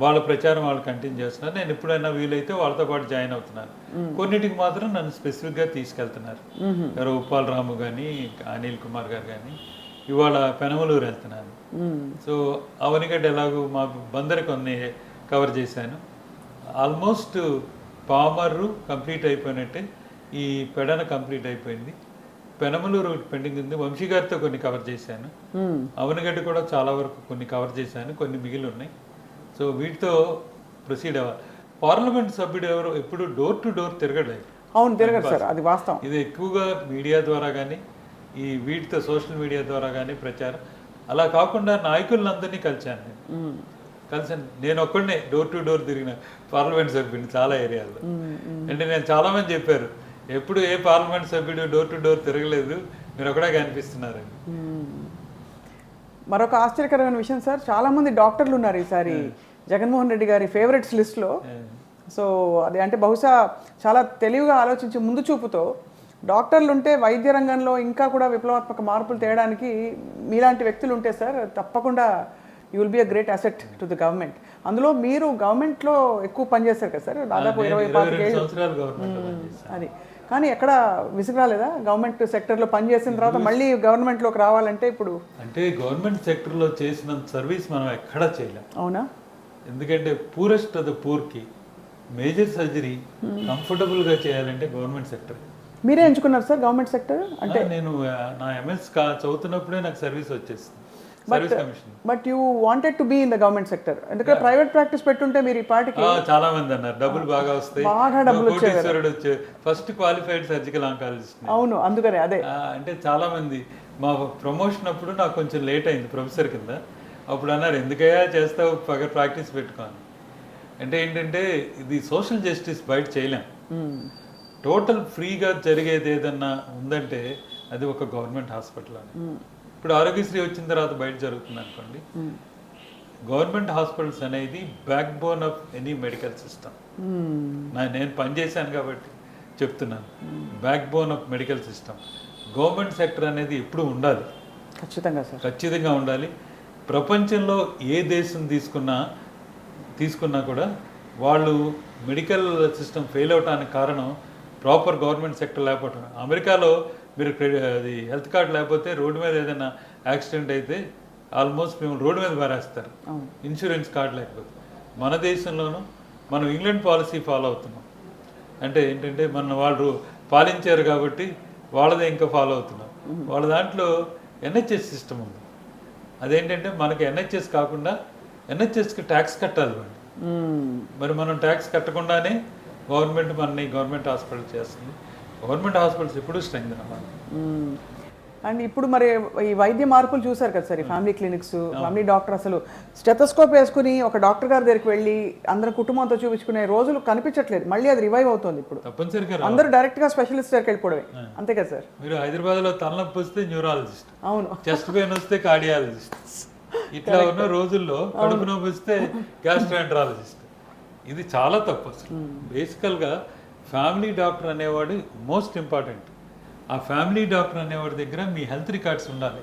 B: వాళ్ళ ప్రచారం వాళ్ళు కంటిన్యూ చేస్తున్నారు. నేను ఎప్పుడైనా వీలైతే వాళ్ళతో పాటు జాయిన్ అవుతున్నాను. కొన్నిటికి మాత్రం నన్ను స్పెసిఫిక్గా తీసుకెళ్తున్నారు. ఎవరో ఉప్పాల రాము కానీ, అనిల్ కుమార్ గారు కానీ. ఇవాళ పెనమలూరు వెళ్తున్నాను. సో అవనిగడ్డ ఎలాగో మా బందర్ కొన్ని కవర్ చేశాను. ఆల్మోస్ట్ పామర్రు కంప్లీట్ అయిపోయినట్టే, ఈ పెడన కంప్లీట్ అయిపోయింది, పెనమలూరు పెండింగ్ ఉంది. వంశీ గారితో కొన్ని కవర్ చేశాను, అవనిగడ్డ కూడా చాలా వరకు కొన్ని కవర్ చేశాను, కొన్ని మిగిలి ఉన్నాయి. సో వీటితో ప్రొసీడ్ అవ్వాలి. పార్లమెంట్ సభ్యుడు ఎవరు ఎప్పుడు డోర్ టు డోర్ తిరగలేదు.
A: అవును, తిరగదు సార్, అది వాస్తవం.
B: ఇది ఎక్కువగా మీడియా ద్వారా కానీ, ఈ వీటితో సోషల్ మీడియా ద్వారా కానీ ప్రచారం. అలా కాకుండా నాయకులందరినీ కలిశాను నేను ఒక్కడనే డోర్ టు డోర్ తిరిగిన పార్లమెంట్ సభ్యుడిని చాలా ఏరియాల్లో. అంటే నేను చాలా మంది చెప్పారు, ఎప్పుడు ఏ పార్లమెంట్ సభ్యుడు డోర్ టు డోర్ తిరగలేదు, మీరు ఒకటే కనిపిస్తున్నారు.
A: మరొక ఆశ్చర్యకరమైన విషయం సార్, చాలా మంది డాక్టర్లు ఉన్నారు ఈసారి జగన్మోహన్ రెడ్డి గారి ఫేవరెట్స్ లిస్ట్లో. సో అది అంటే బహుశా చాలా తెలివిగా ఆలోచించి ముందు చూపుతో డాక్టర్లు ఉంటే వైద్య రంగంలో ఇంకా కూడా విప్లవాత్మక మార్పులు తేయడానికి మీలాంటి వ్యక్తులు ఉంటే సార్ తప్పకుండా you will be a great asset to the government. అందులో మీరు గవర్నమెంట్లో ఎక్కువ పనిచేస్తారు కదా సార్, దాదాపు 25
B: సంవత్సరాలు.
A: అది కానీ ఎక్కడ విసుగు రాలేదా గవర్నమెంట్ సెక్టర్లో పనిచేసిన తర్వాత మళ్ళీ గవర్నమెంట్లోకి రావాలంటే? ఇప్పుడు అంటే
B: గవర్నమెంట్ సెక్టర్లో చేసిన సర్వీస్ మనం ఎక్కడా చేయలేం.
A: అవునా?
B: ఎందుకంటే పూరెస్ట్ ఆఫ్ ద పూర్కి మేజర్ సర్జరీ కంఫర్టబుల్గా చేయాలంటే గవర్నమెంట్ సెక్టర్.
A: మీరే ఎంచుకున్నారు సార్ గవర్నమెంట్ సెక్టర్? అంటే
B: నేను నా ఎంఎస్ చదువుతున్నప్పుడే నాకు సర్వీస్ వచ్చేసింది, service commission.
A: But you wanted to be in the government sector, ఎందుకంటే ప్రైవేట్ ప్రాక్టీస్ పెట్టుంటే మీరు ఈ పార్టీకి.
B: చాలా మంది అన్నారు డబ్బులు బాగా వస్తాయి,
A: బాగా డబ్బులు
B: వచ్చాయి, ఫస్ట్ క్వాలిఫైడ్ సర్జికల్ ఆంకాలజిస్ట్.
A: అవును, అందుకనే అదే
B: అంటే చాలా మంది మా ప్రమోషన్ అప్పుడు నాకు కొంచెం లేట్ అయింది ప్రొఫెసర్ కింద. అప్పుడు అన్నారు ఎందుకయ్యా చేస్తావు ప్రాక్టీస్ పెట్టుకోని. అంటే ఏంటంటే ఇది సోషల్ జస్టిస్ బయట చేయలేం. టోటల్ ఫ్రీగా జరిగేది ఏదన్నా ఉందంటే అది ఒక గవర్నమెంట్ హాస్పిటల్ అని. ఇప్పుడు ఆరోగ్యశ్రీ వచ్చిన తర్వాత బయట జరుగుతుంది అనుకోండి, గవర్నమెంట్ హాస్పిటల్స్ అనేది back bone of any medical system. నేను పనిచేశాను కాబట్టి చెప్తున్నాను, back bone of medical system. Government sector అనేది ఎప్పుడు ఉండాలి, ఖచ్చితంగా ఉండాలి. ప్రపంచంలో ఏ దేశం తీసుకున్నా కూడా వాళ్ళు మెడికల్ సిస్టమ్ ఫెయిల్ అవడానికి కారణం ప్రాపర్ గవర్నమెంట్ సెక్టర్ లేకపోవటం. అమెరికాలో మీరు అది హెల్త్ కార్డు లేకపోతే రోడ్డు మీద ఏదైనా యాక్సిడెంట్ అయితే ఆల్మోస్ట్ మేము రోడ్డు మీద పారేస్తారు, ఇన్సూరెన్స్ కార్డు లేకపోతే. మన దేశంలోనూ మనం ఇంగ్లాండ్ పాలసీ ఫాలో అవుతున్నాం. అంటే ఏంటంటే వాళ్ళు పాలించారు కాబట్టి వాళ్ళదే ఇంకా ఫాలో అవుతున్నాం. వాళ్ళ దాంట్లో ఎన్హెచ్ఎస్ సిస్టమ్ ఉంది. అదేంటంటే మనకి ఎన్హెచ్ఎస్ కాకుండా ఎన్హెచ్ఎస్కి ట్యాక్స్ కట్టాలి వాళ్ళు. మరి మనం ట్యాక్స్ కట్టకుండానే గవర్నమెంట్ హాస్పిటల్ చేస్తుంది. గవర్నమెంట్ హాస్పిటల్స్ ఎప్పుడు స్ట్రెంగ్త్ అవ్వాలి.
A: అండ్ ఇప్పుడు మరి ఈ వైద్య మార్పులు చూసారు కదా సార్, ఈ ఫ్యామిలీ క్లినిక్స్, ఫ్యామిలీ డాక్టర్ అసలు స్టెథోస్కోప్ వేసుకుని ఒక డాక్టర్ గారి దగ్గరికి వెళ్ళి అందరం కుటుంబంతో చూపించుకునే రోజులు కనిపించట్లేదు. మళ్ళీ అది రివైవ్ అవుతుంది ఇప్పుడు.
B: తప్పనిసరిగా
A: అందరూ డైరెక్ట్ గా స్పెషలిస్ట్ దగ్గరికి వెళ్ళిపోవడమే, అంతే కదా సార్?
B: మీరు హైదరాబాద్లో తలనొప్పి వస్తే న్యూరాలజిస్ట్,
A: అవును,
B: చెస్ట్ పెయిన్ వస్తే కార్డియాలజిస్ట్, ఇట్లా ఉన్న రోజుల్లో కడుపు నొప్పి వస్తే గ్యాస్ట్రాంట్రాలజిస్ట్. ఇది చాలా తప్పు అసలు. బేసికల్గా ఫ్యామిలీ డాక్టర్ అనేవాడు మోస్ట్ ఇంపార్టెంట్. ఆ ఫ్యామిలీ డాక్టర్ అనేవాడి దగ్గర మీ హెల్త్ రికార్డ్స్ ఉండాలి.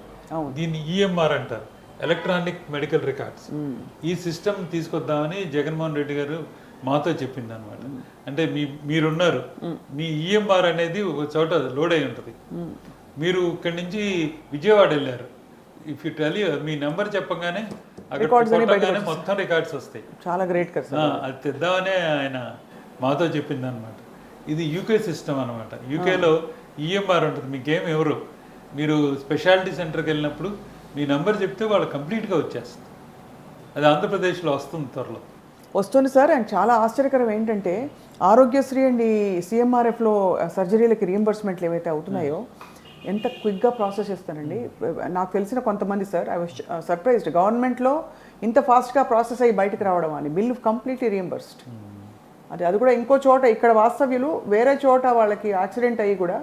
B: దీన్ని ఈఎంఆర్ అంటారు, ఎలక్ట్రానిక్ మెడికల్ రికార్డ్స్. ఈ సిస్టమ్ తీసుకొద్దామని జగన్మోహన్ రెడ్డి గారు మాతో చెప్పింది అనమాట. అంటే మీరున్నారు, మీ ఈఎంఆర్ అనేది ఒక చోట లోడ్ అయి ఉంటుంది. మీరు ఇక్కడి నుంచి విజయవాడ వెళ్ళారు, if you tell me number చెప్పగానే అక్కడ మొత్తం రికార్డ్స్ వస్తాయి.
A: చాలా గ్రేట్ కదా సార్.
B: అది తెద్దామనే ఆయన మాతో చెప్పింది అనమాట. ఇది యూకే సిస్టమ్ అనమాట. యూకేలో ఈఎంఆర్ ఉంటుంది. మీకేం ఎవరు, మీరు స్పెషాలిటీ సెంటర్కి వెళ్ళినప్పుడు మీ నెంబర్ చెప్తే వాళ్ళు కంప్లీట్గా వచ్చేస్తుంది. అది ఆంధ్రప్రదేశ్లో వస్తుంది, త్వరలో
A: వస్తుంది సార్. అండ్ చాలా ఆశ్చర్యకరం ఏంటంటే ఆరోగ్యశ్రీ అండ్ ఈ సిఎంఆర్ఎఫ్లో సర్జరీలకి రీఎంబర్స్మెంట్లు ఏవైతే అవుతున్నాయో ఎంత క్విక్గా ప్రాసెస్ చేస్తానండి. నాకు తెలిసిన కొంతమంది సార్, ఐ వాజ్ సర్ప్రైజ్డ్, గవర్నమెంట్లో ఇంత ఫాస్ట్గా ప్రాసెస్ అయ్యి బయటకు రావడం అని. Bill completely reimbursed. అది కూడా ఇంకో చోట, ఇక్కడ వాస్తవ్యులు వేరే చోట వాళ్ళకి యాక్సిడెంట్ అయ్యి కూడా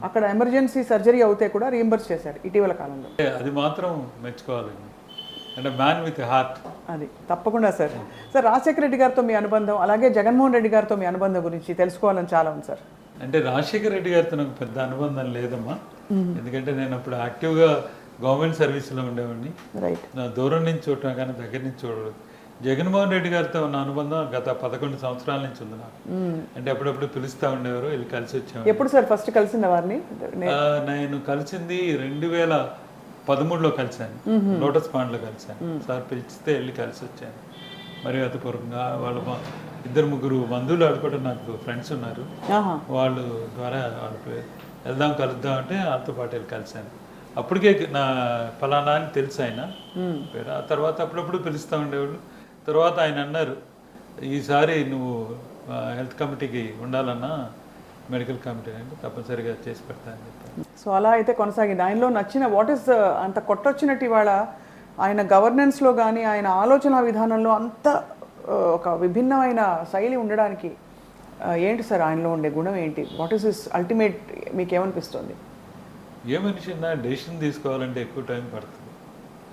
A: అక్కడ ఎమర్జెన్సీ సర్జరీ అవుతే కూడా రీఎంబర్స్ చేశారు ఇటీవల కాలంలో.
B: అది మాత్రం మెచ్చుకోవాలి. అంటే మ్యాన్ విత్ హార్ట్.
A: అది తప్పకుండా సార్. సార్, రాజశేఖర రెడ్డి గారితో మీ అనుబంధం, అలాగే జగన్మోహన్ రెడ్డి గారితో మీ అనుబంధం గురించి తెలుసుకోవాలని చాలా ఉంది సార్.
B: అంటే రాజశేఖర రెడ్డి గారితో నాకు పెద్ద అనుబంధం లేదమ్మా. ఎందుకంటే నేను అప్పుడు యాక్టివ్గా గవర్నమెంట్ సర్వీస్లో ఉండేవాడిని.
A: రైట్.
B: నా దూరం నుంచి చూడటం కానీ దగ్గర నుంచి చూడలేదు. జగన్మోహన్ రెడ్డి గారితో ఉన్న అనుబంధం గత 11 సంవత్సరాల నుంచి ఉంది నాకు. అంటే అప్పుడప్పుడు పిలుస్తూ ఉండేవారు, వెళ్ళి కలిసి వచ్చాము.
A: ఎప్పుడు సార్ ఫస్ట్ కలిసింది వారిని?
B: నేను కలిసింది 2013లో కలిశాను, లోటస్ పాండ్లో కలిశాను. సార్ పిలిస్తే వెళ్ళి కలిసి వచ్చాను. మర్యాదపూర్వకంగా వాళ్ళ 2-3 బంధువులు ఆడుకోవడం నాకు ఫ్రెండ్స్ ఉన్నారు, వాళ్ళ ద్వారా వాళ్ళు కలుద్దాం అంటే వాళ్ళతో పాటు వెళ్ళి కలిశాను. అప్పటికే నా ఫలానా అని తెలుసు ఆయన పేరు. ఆ తర్వాత అప్పుడప్పుడు పిలుస్తూ ఉండేవాళ్ళు. తర్వాత ఆయన అన్నారు, ఈసారి నువ్వు హెల్త్ కమిటీకి ఉండాలన్నా, మెడికల్ కమిటీ అంటే తప్పనిసరిగా చేసి పెడతా అని చెప్పాను.
A: సో అలా అయితే కొనసాగింది. ఆయనలో నచ్చిన వాట్ ఈస్ అంత కొట్టొచ్చినట్టు ఇవాళ ఆయన గవర్నెన్స్లో కానీ ఆయన ఆలోచన విధానంలో అంత ఒక విభిన్నమైన శైలి ఉండడానికి ఏంటి సార్ ఆయనలో ఉండే గుణం ఏంటి? వాట్ ఈస్ హిస్ అల్టిమేట్, మీకు ఏమనిపిస్తుంది?
B: ఏ మనిషి డెసిషన్ తీసుకోవాలంటే ఎక్కువ టైం పడుతుంది,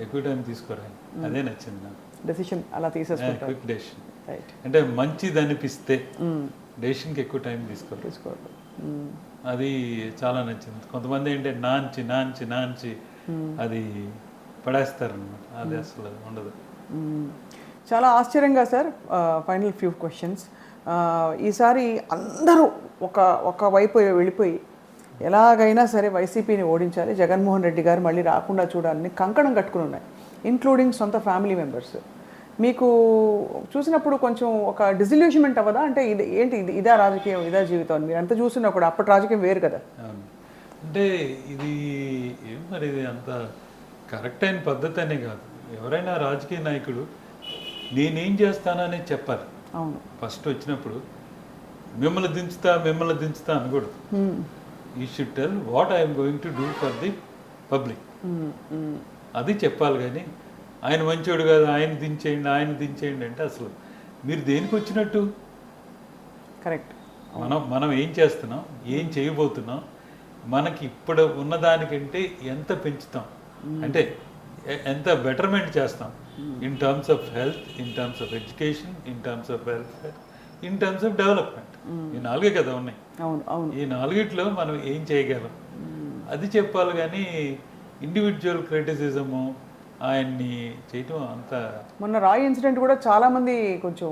B: ఎక్కువ టైం తీసుకోరా, అదే నచ్చింది నాకు.
A: డెసిషన్ అలా తీసేసుకుంటారు,
B: క్విక్ డెసిషన్. అంటే మంచిది అనిపిస్తే డెసిషన్కి ఎక్కువ టైం తీసుకోవాలి. అది చాలా నచ్చింది. కొంతమంది ఏంటంటే నాంచి అది పడేస్తారు అన్నమాట. అది అసలు ఉండదు.
A: చాలా ఆశ్చర్యంగా సార్. Final few questions. ఈసారి అందరూ ఒక వైపు వెళ్ళిపోయి ఎలాగైనా సరే వైసీపీని ఓడించాలి, జగన్మోహన్ రెడ్డి గారు మళ్ళీ రాకుండా చూడాలని కంకణం కట్టుకుని ఉన్నాయి, ఇంక్లూడింగ్ సొంత ఫ్యామిలీ మెంబర్స్. మీకు చూసినప్పుడు కొంచెం ఒక డిసిల్యూషన్మెంట్ అవ్వదా? అంటే ఇదా రాజకీయం, ఇదా జీవితం, మీరు ఎంత చూసినా కూడా అప్పటి రాజకీయం వేరు కదా.
B: అంటే ఇది మరి ఇది అంత కరెక్ట్ అయిన పద్ధతి అనే కాదు. ఎవరైనా రాజకీయ నాయకుడు నేనేం చేస్తానని చెప్పాలి.
A: అవును.
B: ఫస్ట్ వచ్చినప్పుడు మిమ్మల్ని దించుతా అనకూడదు. You should tell what I'm going to do for the public, అది చెప్పాలి. కానీ ఆయన మంచోడు కాదు, ఆయన దించేయండి అంటే అసలు మీరు దేనికి వచ్చినట్టు?
A: కరెక్ట్.
B: మనం ఏం చేస్తున్నాం, ఏం చేయబోతున్నాం, మనకి ఇప్పుడు ఉన్నదానికంటే ఎంత పెంచుతాం, అంటే ఎంత బెటర్మెంట్ చేస్తాం, in terms of health, in terms of education, in terms of welfare, in terms of development. ఈ నాలుగే కదా ఉన్నాయి.
A: అవును అవును.
B: ఈ నాలుగిట్లో మనం ఏం చేయగలం అది చెప్పాలి, కానీ ఇండివిజువల్ క్రిటిసిజము ఆయన్ని చేయటం అంత.
A: మొన్న రాయ్ ఇన్సిడెంట్ కూడా చాలామంది కొంచెం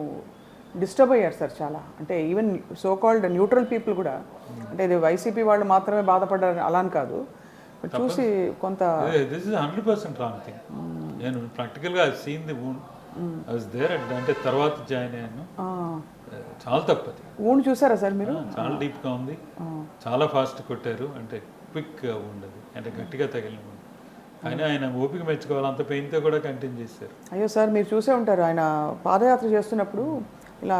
A: డిస్టర్బ్ అయ్యారు సార్ చాలా. అంటే even so called neutral people కూడా, అంటే ఇది వైసీపీ వాళ్ళు మాత్రమే బాధపడ్డారు అలా అని కాదు, చూసి కొంత.
B: This is 100% wrong thing. నేను ప్రాక్టికల్గా I seen the wound, I was there. అంటే తర్వాత జాయిన్ అయ్యాను. చాలా తప్పది.
A: వూండ్ చూసారా సార్ మీరు?
B: చాలా డీప్గా ఉంది, చాలా ఫాస్ట్ కొట్టారు. అంటే క్విక్ ఉండదు, అంటే గట్టిగా తగిలిన. అయినా ఆయన ఓపిక మెచ్చుకోవాలి, అంత పెయిన్తో కూడా కంటిన్యూ చేశారు.
A: అయ్యో సార్, మీరు చూసే ఉంటారు ఆయన పాదయాత్ర చేస్తున్నప్పుడు ఇలా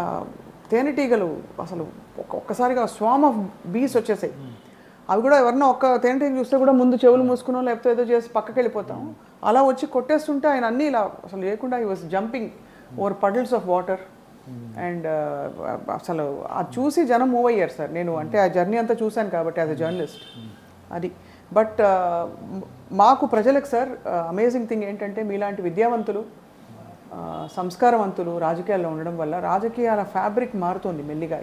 A: తేనెటీగలు అసలు ఒక్కసారిగా స్వామ్ ఆఫ్ బీస్ వచ్చేసాయి. అవి కూడా ఎవరన్నా ఒక్క తేనెటీగ చూస్తే కూడా ముందు చెవులు మూసుకున్నాం, లేకపోతే ఏదో చేసి పక్కకి వెళ్ళిపోతాం. అలా వచ్చి కొట్టేస్తుంటే ఆయన అన్నీ ఇలా అసలు లేకుండా he was jumping over puddles of water. And అసలు అది చూసి జనం మూవ్ అయ్యారు సార్. నేను అంటే ఆ జర్నీ అంతా చూశాను కాబట్టి యాజ్ ఎ జర్నలిస్ట్ అది. బట్ మాకు ప్రజలకు సార్ అమేజింగ్ థింగ్ ఏంటంటే మీలాంటి విద్యావంతులు, సంస్కారవంతులు రాజకీయాల్లో ఉండడం వల్ల రాజకీయాల ఫ్యాబ్రిక్ మారుతుంది మెల్లిగా.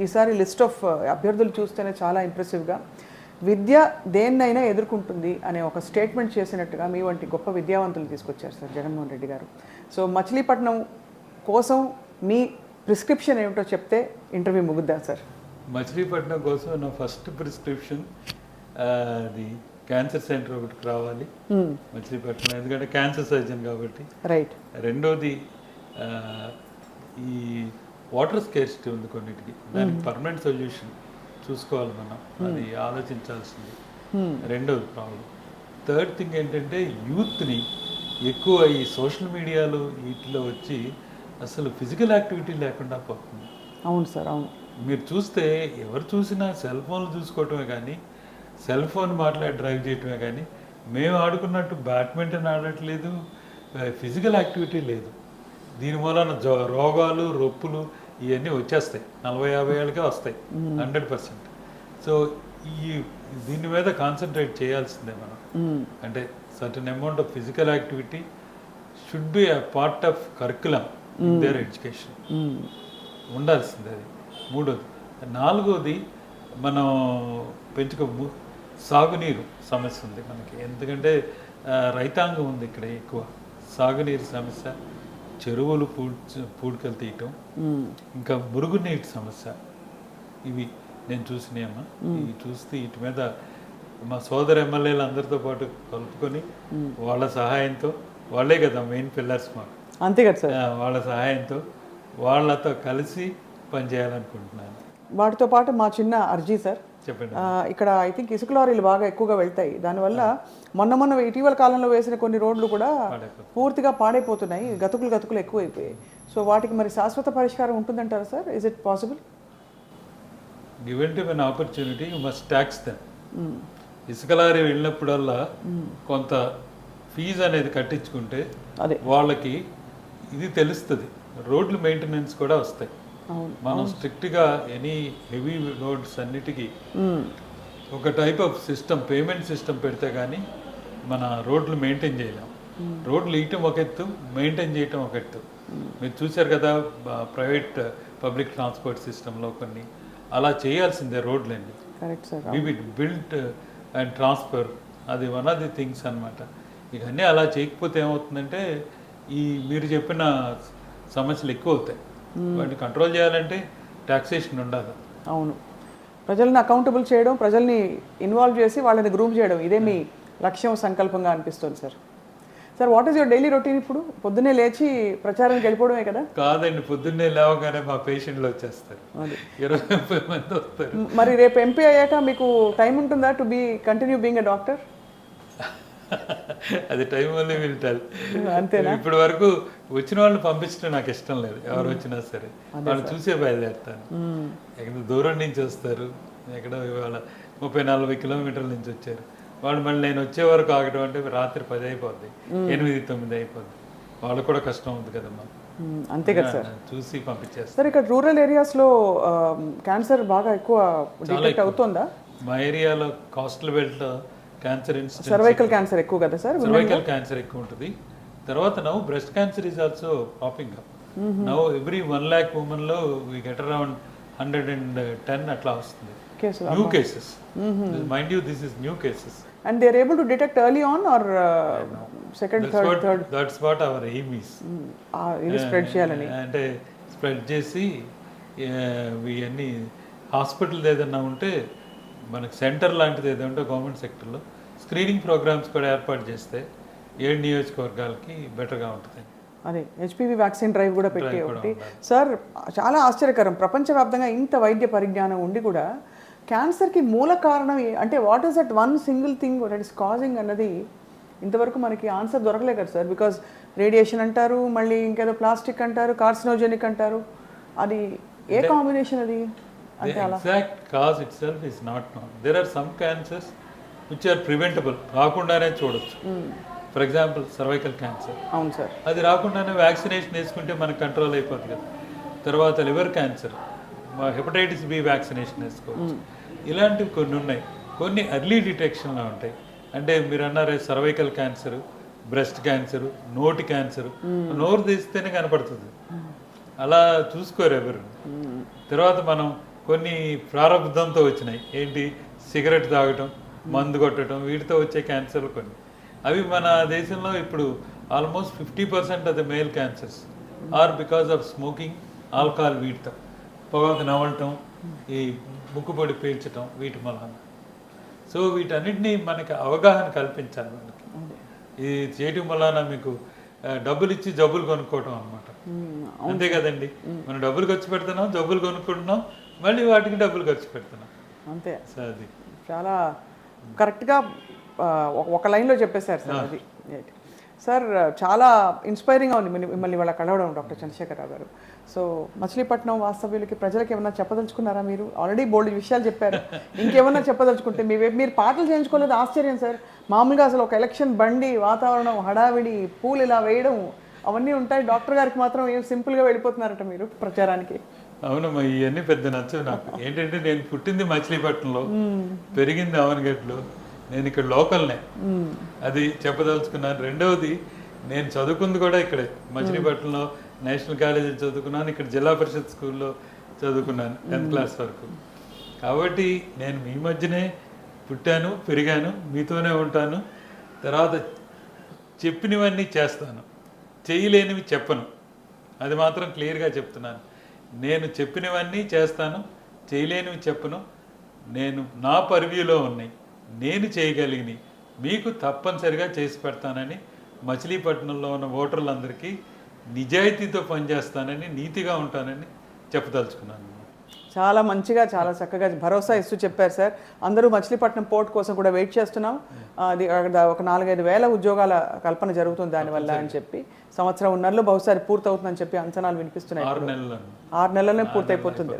A: ఈసారి లిస్ట్ ఆఫ్ అభ్యర్థులు చూస్తేనే చాలా ఇంప్రెసివ్గా విద్య దేన్నైనా ఎదుర్కొంటుంది అనే ఒక స్టేట్మెంట్ చేసినట్టుగా మీ వంటి గొప్ప విద్యావంతులు తీసుకొచ్చారు సార్ జగన్మోహన్ రెడ్డి గారు. సో మచిలీపట్నం కోసం మీ ప్రిస్క్రిప్షన్ ఏమిటో చెప్తే ఇంటర్వ్యూ ముగుద్దాం సార్.
B: మచిలీపట్నం కోసం నా ఫస్ట్ ప్రిస్క్రిప్షన్ అది క్యాన్సర్ సెంటర్ ఒకటి రావాలి మచిలీపట్నం, ఎందుకంటే క్యాన్సర్ సర్జన్ కాబట్టి.
A: రైట్.
B: రెండోది ఈ వాటర్ స్కేర్సిటీ ఉంది కొన్నిటికి, దానికి పర్మనెంట్ సొల్యూషన్ చూసుకోవాలి మనం, అది ఆలోచించాల్సింది రెండోది ప్రాబ్లం. థర్డ్ థింగ్ ఏంటంటే యూత్ని ఎక్కువ ఈ సోషల్ మీడియాలో వీటిలో వచ్చి అసలు ఫిజికల్ యాక్టివిటీ లేకుండా పోతుంది.
A: అవును సార్, అవును.
B: మీరు చూస్తే ఎవరు చూసినా సెల్ ఫోన్లు చూసుకోవటమే కానీ, సెల్ ఫోన్ మాట్లాడి డ్రైవ్ చేయటమే కానీ, మేము ఆడుకున్నట్టు బ్యాడ్మింటన్ ఆడట్లేదు, ఫిజికల్ యాక్టివిటీ లేదు. దీని మూలన రోగాలు, రొప్పులు ఇవన్నీ వచ్చేస్తాయి, 40-50 ఏళ్ళకే వస్తాయి 100%. సో దీని మీద కాన్సన్ట్రేట్ చేయాల్సిందే మనం. అంటే certain amount of physical activity should be a part of curriculum in there education, ఉండాల్సిందే అది. మూడోది. నాలుగోది, మనం సాగునీరు సమస్య ఉంది మనకి, ఎందుకంటే రైతాంగం ఉంది ఇక్కడ ఎక్కువ. సాగునీరు సమస్య, చెరువులు పూడికలు తీయటం, ఇంకా మురుగునీటి సమస్య, ఇవి నేను చూసినాయమ్మా. ఇవి చూస్తే వీటి మీద మా సోదర ఎమ్మెల్యేలు అందరితో పాటు కలుపుకొని వాళ్ళ సహాయంతో, వాళ్ళే కదా మెయిన్ పిల్లర్స్ మాకు,
A: అంతే కదా సార్,
B: వాళ్ళ సహాయంతో వాళ్ళతో కలిసి పనిచేయాలనుకుంటున్నాను.
A: వాటితో పాటు మా చిన్న అర్జీ సార్,
B: చెప్పండి.
A: ఇక్కడ ఐ థింక్ ఇసుక లారీలు బాగా ఎక్కువగా వెళ్తాయి. దానివల్ల మొన్న ఇటీవల కాలంలో వేసిన కొన్ని రోడ్లు కూడా పూర్తిగా పాడైపోతున్నాయి, గతుకులు ఎక్కువైపోయాయి. సో వాటికి మరి శాశ్వత పరిష్కారం ఉంటుందంటారా sir? Is it possible?
B: Given to an opportunity, you must tax them. ఇసుక లారీ వెళ్ళినప్పుడల్లా కొంత ఫీజు అనేది కట్టించుకుంటే
A: అదే
B: వాళ్ళకి ఇది తెలుస్తుంది, రోడ్లు మెయింటెనెన్స్ కూడా వస్తాయి. మనం స్ట్రిక్ట్గా ఎనీ హెవీ రోడ్స్ అన్నిటికీ ఒక type of system, payment system పెడితే కానీ మన రోడ్లు మెయింటైన్ చేయలేం. రోడ్లు ఇయటం ఒక ఎత్తు, మెయింటైన్ చేయటం ఒక ఎత్తు. మీరు చూశారు కదా ప్రైవేట్ పబ్లిక్ ట్రాన్స్పోర్ట్ సిస్టంలో కొన్ని అలా చేయాల్సిందే రోడ్లన్నీ.
A: Correct sir.
B: Built and transfer, అది వన్ ఆఫ్ ది థింగ్స్ అనమాట. ఇవన్నీ అలా చేయకపోతే ఏమవుతుందంటే మీరు చెప్పిన సమస్యలు ఎక్కువ అవుతాయి. వాటిని కంట్రోల్ చేయాలంటే టాక్సేషన్ ఉండాలి.
A: అవును, ప్రజల్ని అకౌంటబుల్ చేయడం, ప్రజల్ని ఇన్వాల్వ్ చేసి వాళ్ళని గ్రూప్ చేయడం, ఇదే మీ లక్ష్యం, సంకల్పంగా అనిపిస్తుంది sir. Sir, what is your daily routine? ఇప్పుడు పొద్దున్నే లేచి ప్రచారానికి వెళ్ళిపోవడమే కదా?
B: కాదండి, పొద్దున్నే లేవగానే మా పేషెంట్లు వచ్చేస్తారు, 20-30 మంది వస్తారు.
A: మరి రేపు ఎంపీ అయ్యాక మీకు టైం ఉంటుందా to continue being a doctor?
B: అది టైం ఓన్లీ విల్ టెల్.
A: అంతేనా?
B: ఇప్పటి వరకు వచ్చిన వాళ్ళని పంపించడం నాకు ఇష్టం లేదు. ఎవరు వచ్చినా సరే వాళ్ళు చూసే బయలుదేరుతాను. ఎక్కడ దూరం నుంచి వస్తారు, ఎక్కడో ఇవాళ 30-40 కిలోమీటర్ల నుంచి వచ్చారు వాళ్ళు. మళ్ళీ నేను వచ్చే వరకు ఆగడం అంటే రాత్రి 10 అయిపోద్ది, 8-9 అయిపోద్ది. వాళ్ళకు కూడా కష్టం ఉంది కదమ్మా.
A: అంతే కదా సార్,
B: చూసి పంపించేస్తారు.
A: సార్, ఇక్కడ రూరల్ ఏరియాస్లో క్యాన్సర్ బాగా ఎక్కువ డిటెక్ట్ అవుతుందా?
B: మా ఏరియాలో coastal belt cancer incidents,
A: cervical cancer ఎక్కువ కదా సార్?
B: సర్వైకల్ క్యాన్సర్ ఎక్కువ ఉంటుంది. తర్వాత now breast cancer is also popping up. Now every 1 lakh womenలో వీ గెట్ అరౌండ్ 110 అట్లా వస్తుంది new cases. Mind you, this is new cases.
A: And they are able to detect early on or second, third?
B: That's what our aim is.
A: ఇది spread చేయాలని.
B: అంటే spread చేసి ఇవన్నీ hospital ఏదన్నా ఉంటే మనకి సెంటర్ లాంటిది ఏదైనా ఉంటే గవర్నమెంట్ సెక్టర్లో స్క్రీనింగ్ ప్రోగ్రామ్స్ కూడా ఏర్పాటు చేస్తే 7 నియోజకవర్గాలకి బెటర్గా ఉంటుంది.
A: అదే హెచ్పివి వ్యాక్సిన్ డ్రైవ్ కూడా పెట్టి ఒకటి. సార్ చాలా ఆశ్చర్యకరం, ప్రపంచవ్యాప్తంగా ఇంత వైద్య పరిజ్ఞానం ఉండి కూడా క్యాన్సర్కి మూల కారణం అంటే what is that one single thing that is causing అన్నది ఇంతవరకు మనకి ఆన్సర్ దొరకలే కదా సార్. బికాజ్ రేడియేషన్ అంటారు, మళ్ళీ ఇంకేదో ప్లాస్టిక్ అంటారు, కార్సినోజెనిక్ అంటారు. అది ఏ కాంబినేషన్ అది?
B: The exact cause itself is not known. There are some cancers which are preventable. రాకుండానే చూడొచ్చు. For example cervical cancer.
A: అవును సార్.
B: అది రాకుండానే వ్యాక్సినేషన్ వేసుకుంటే మనకు కంట్రోల్ అయిపోతుంది కదా. తర్వాత liver cancer, hepatitis B vaccination వేసుకోవచ్చు. ఇలాంటివి కొన్ని ఉన్నాయి. కొన్ని ఎర్లీ డిటెక్షన్లో ఉంటాయి. అంటే మీరు అన్నారే సర్వైకల్ క్యాన్సర్, బ్రెస్ట్ క్యాన్సర్, నోటి క్యాన్సర్, నోరు తీస్తేనే కనపడుతుంది. అలా చూసుకోరు ఎవరు. తర్వాత మనం కొన్ని ప్రారంభంతో వచ్చినాయి. ఏంటి, సిగరెట్ తాగటం, మందు కొట్టడం, వీటితో వచ్చే క్యాన్సర్లు కొన్ని. అవి మన దేశంలో ఇప్పుడు almost 50% of the male cancers are because of smoking, alcohol, వీటితో పొగాకు నవలటం, ఈ ముక్కుపొడి పీల్చటం, వీటి వలన. సో వీటన్నిటినీ మనకి అవగాహన కల్పించాలి మనకి. ఇది చేయటం వలన మీకు డబ్బులు ఇచ్చి జబ్బులు కొనుక్కోవటం అనమాట. అంతే కదండి, మనం డబ్బులు ఖర్చు పెడుతున్నాం, జబ్బులు కొనుక్కుంటున్నాం, మళ్ళీ వాటికి డబ్బులు ఖర్చు పెడుతున్నాం.
A: అంతే.
B: అది
A: చాలా కరెక్ట్గా ఒక లైన్లో చెప్పేశారు సార్. అది సార్ చాలా ఇన్స్పైరింగ్గా ఉంది మిమ్మల్ని వాళ్ళ కలవడం, డాక్టర్ చంద్రశేఖరరావు గారు. సో మచిలీపట్నం వాస్తవ్యులకి, ప్రజలకు ఏమన్నా చెప్పదలుచుకున్నారా? మీరు ఆల్రెడీ బోల్డ్ విషయాలు చెప్పారు, ఇంకేమన్నా చెప్పదలుచుకుంటే మీరు పాటలు చేయించుకోలేదు, ఆశ్చర్యం సార్. మామూలుగా అసలు ఒక ఎలక్షన్ బండి, వాతావరణం, హడావిడి, పూలు ఇలా వేయడం అవన్నీ ఉంటాయి. డాక్టర్ గారికి మాత్రం ఏం సింపుల్గా వెళ్ళిపోతున్నారట మీరు ప్రచారానికి.
B: అవునమ్మా, ఇవన్నీ పెద్ద నచ్చవు నాకు. ఏంటంటే నేను పుట్టింది మచిలీపట్నంలో, పెరిగింది అవనగడ్లో, నేను ఇక్కడ లోకల్నే, అది చెప్పదలుచుకున్నాను. రెండవది, నేను చదువుకుంది కూడా ఇక్కడే మచిలీపట్నంలో, నేషనల్ కాలేజీ చదువుకున్నాను, ఇక్కడ జిల్లా పరిషత్ స్కూల్లో చదువుకున్నాను 10th క్లాస్ వరకు. కాబట్టి నేను మీ మధ్యనే పుట్టాను, పెరిగాను, మీతోనే ఉంటాను. తర్వాత చెప్పినవన్నీ చేస్తాను, చేయలేనివి చెప్పను. అది మాత్రం క్లియర్గా చెప్తున్నాను. నేను చెప్పినవన్నీ చేస్తాను, చేయలేనివి చెప్పను. నేను నా పర్వ్యూలో ఉన్నాయి, నేను చేయగలిగినవి మీకు తప్పనిసరిగా చేసి పెడతానని, మచిలీపట్నంలో ఉన్న ఓటర్లందరికీ నిజాయితీతో పనిచేస్తానని, నీతిగా ఉంటానని చెప్పదలుచుకున్నాను.
A: చాలా మంచిగా, చాలా చక్కగా భరోసా ఇస్తూ చెప్పారు సార్. అందరూ మచిలీపట్నం పోర్ట్ కోసం కూడా వెయిట్ చేస్తున్నాం. అది ఒక 4-5 వేల ఉద్యోగాల కల్పన జరుగుతుంది దానివల్ల అని చెప్పి, సంవత్సరం ఉన్నరలో బహుశా పూర్తవుతుందని చెప్పి అంచనాలు వినిపిస్తున్నాయి. 6 నెలలనే పూర్తయిపోతుంది.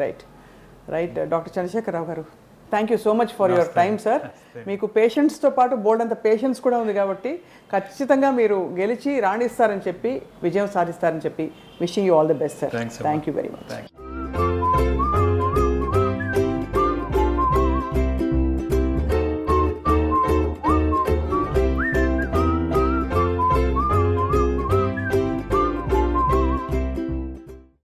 A: రైట్ డాక్టర్ చంద్రశేఖరరావు గారు, thank you so much for your time sir. మీకు పేషెంట్స్తో పాటు బోర్డు అంత పేషెన్స్ కూడా ఉంది కాబట్టి ఖచ్చితంగా మీరు గెలిచి రాణిస్తారని చెప్పి, విజయం సాధిస్తారని చెప్పి, wishing you all the best sir. Thank you very much.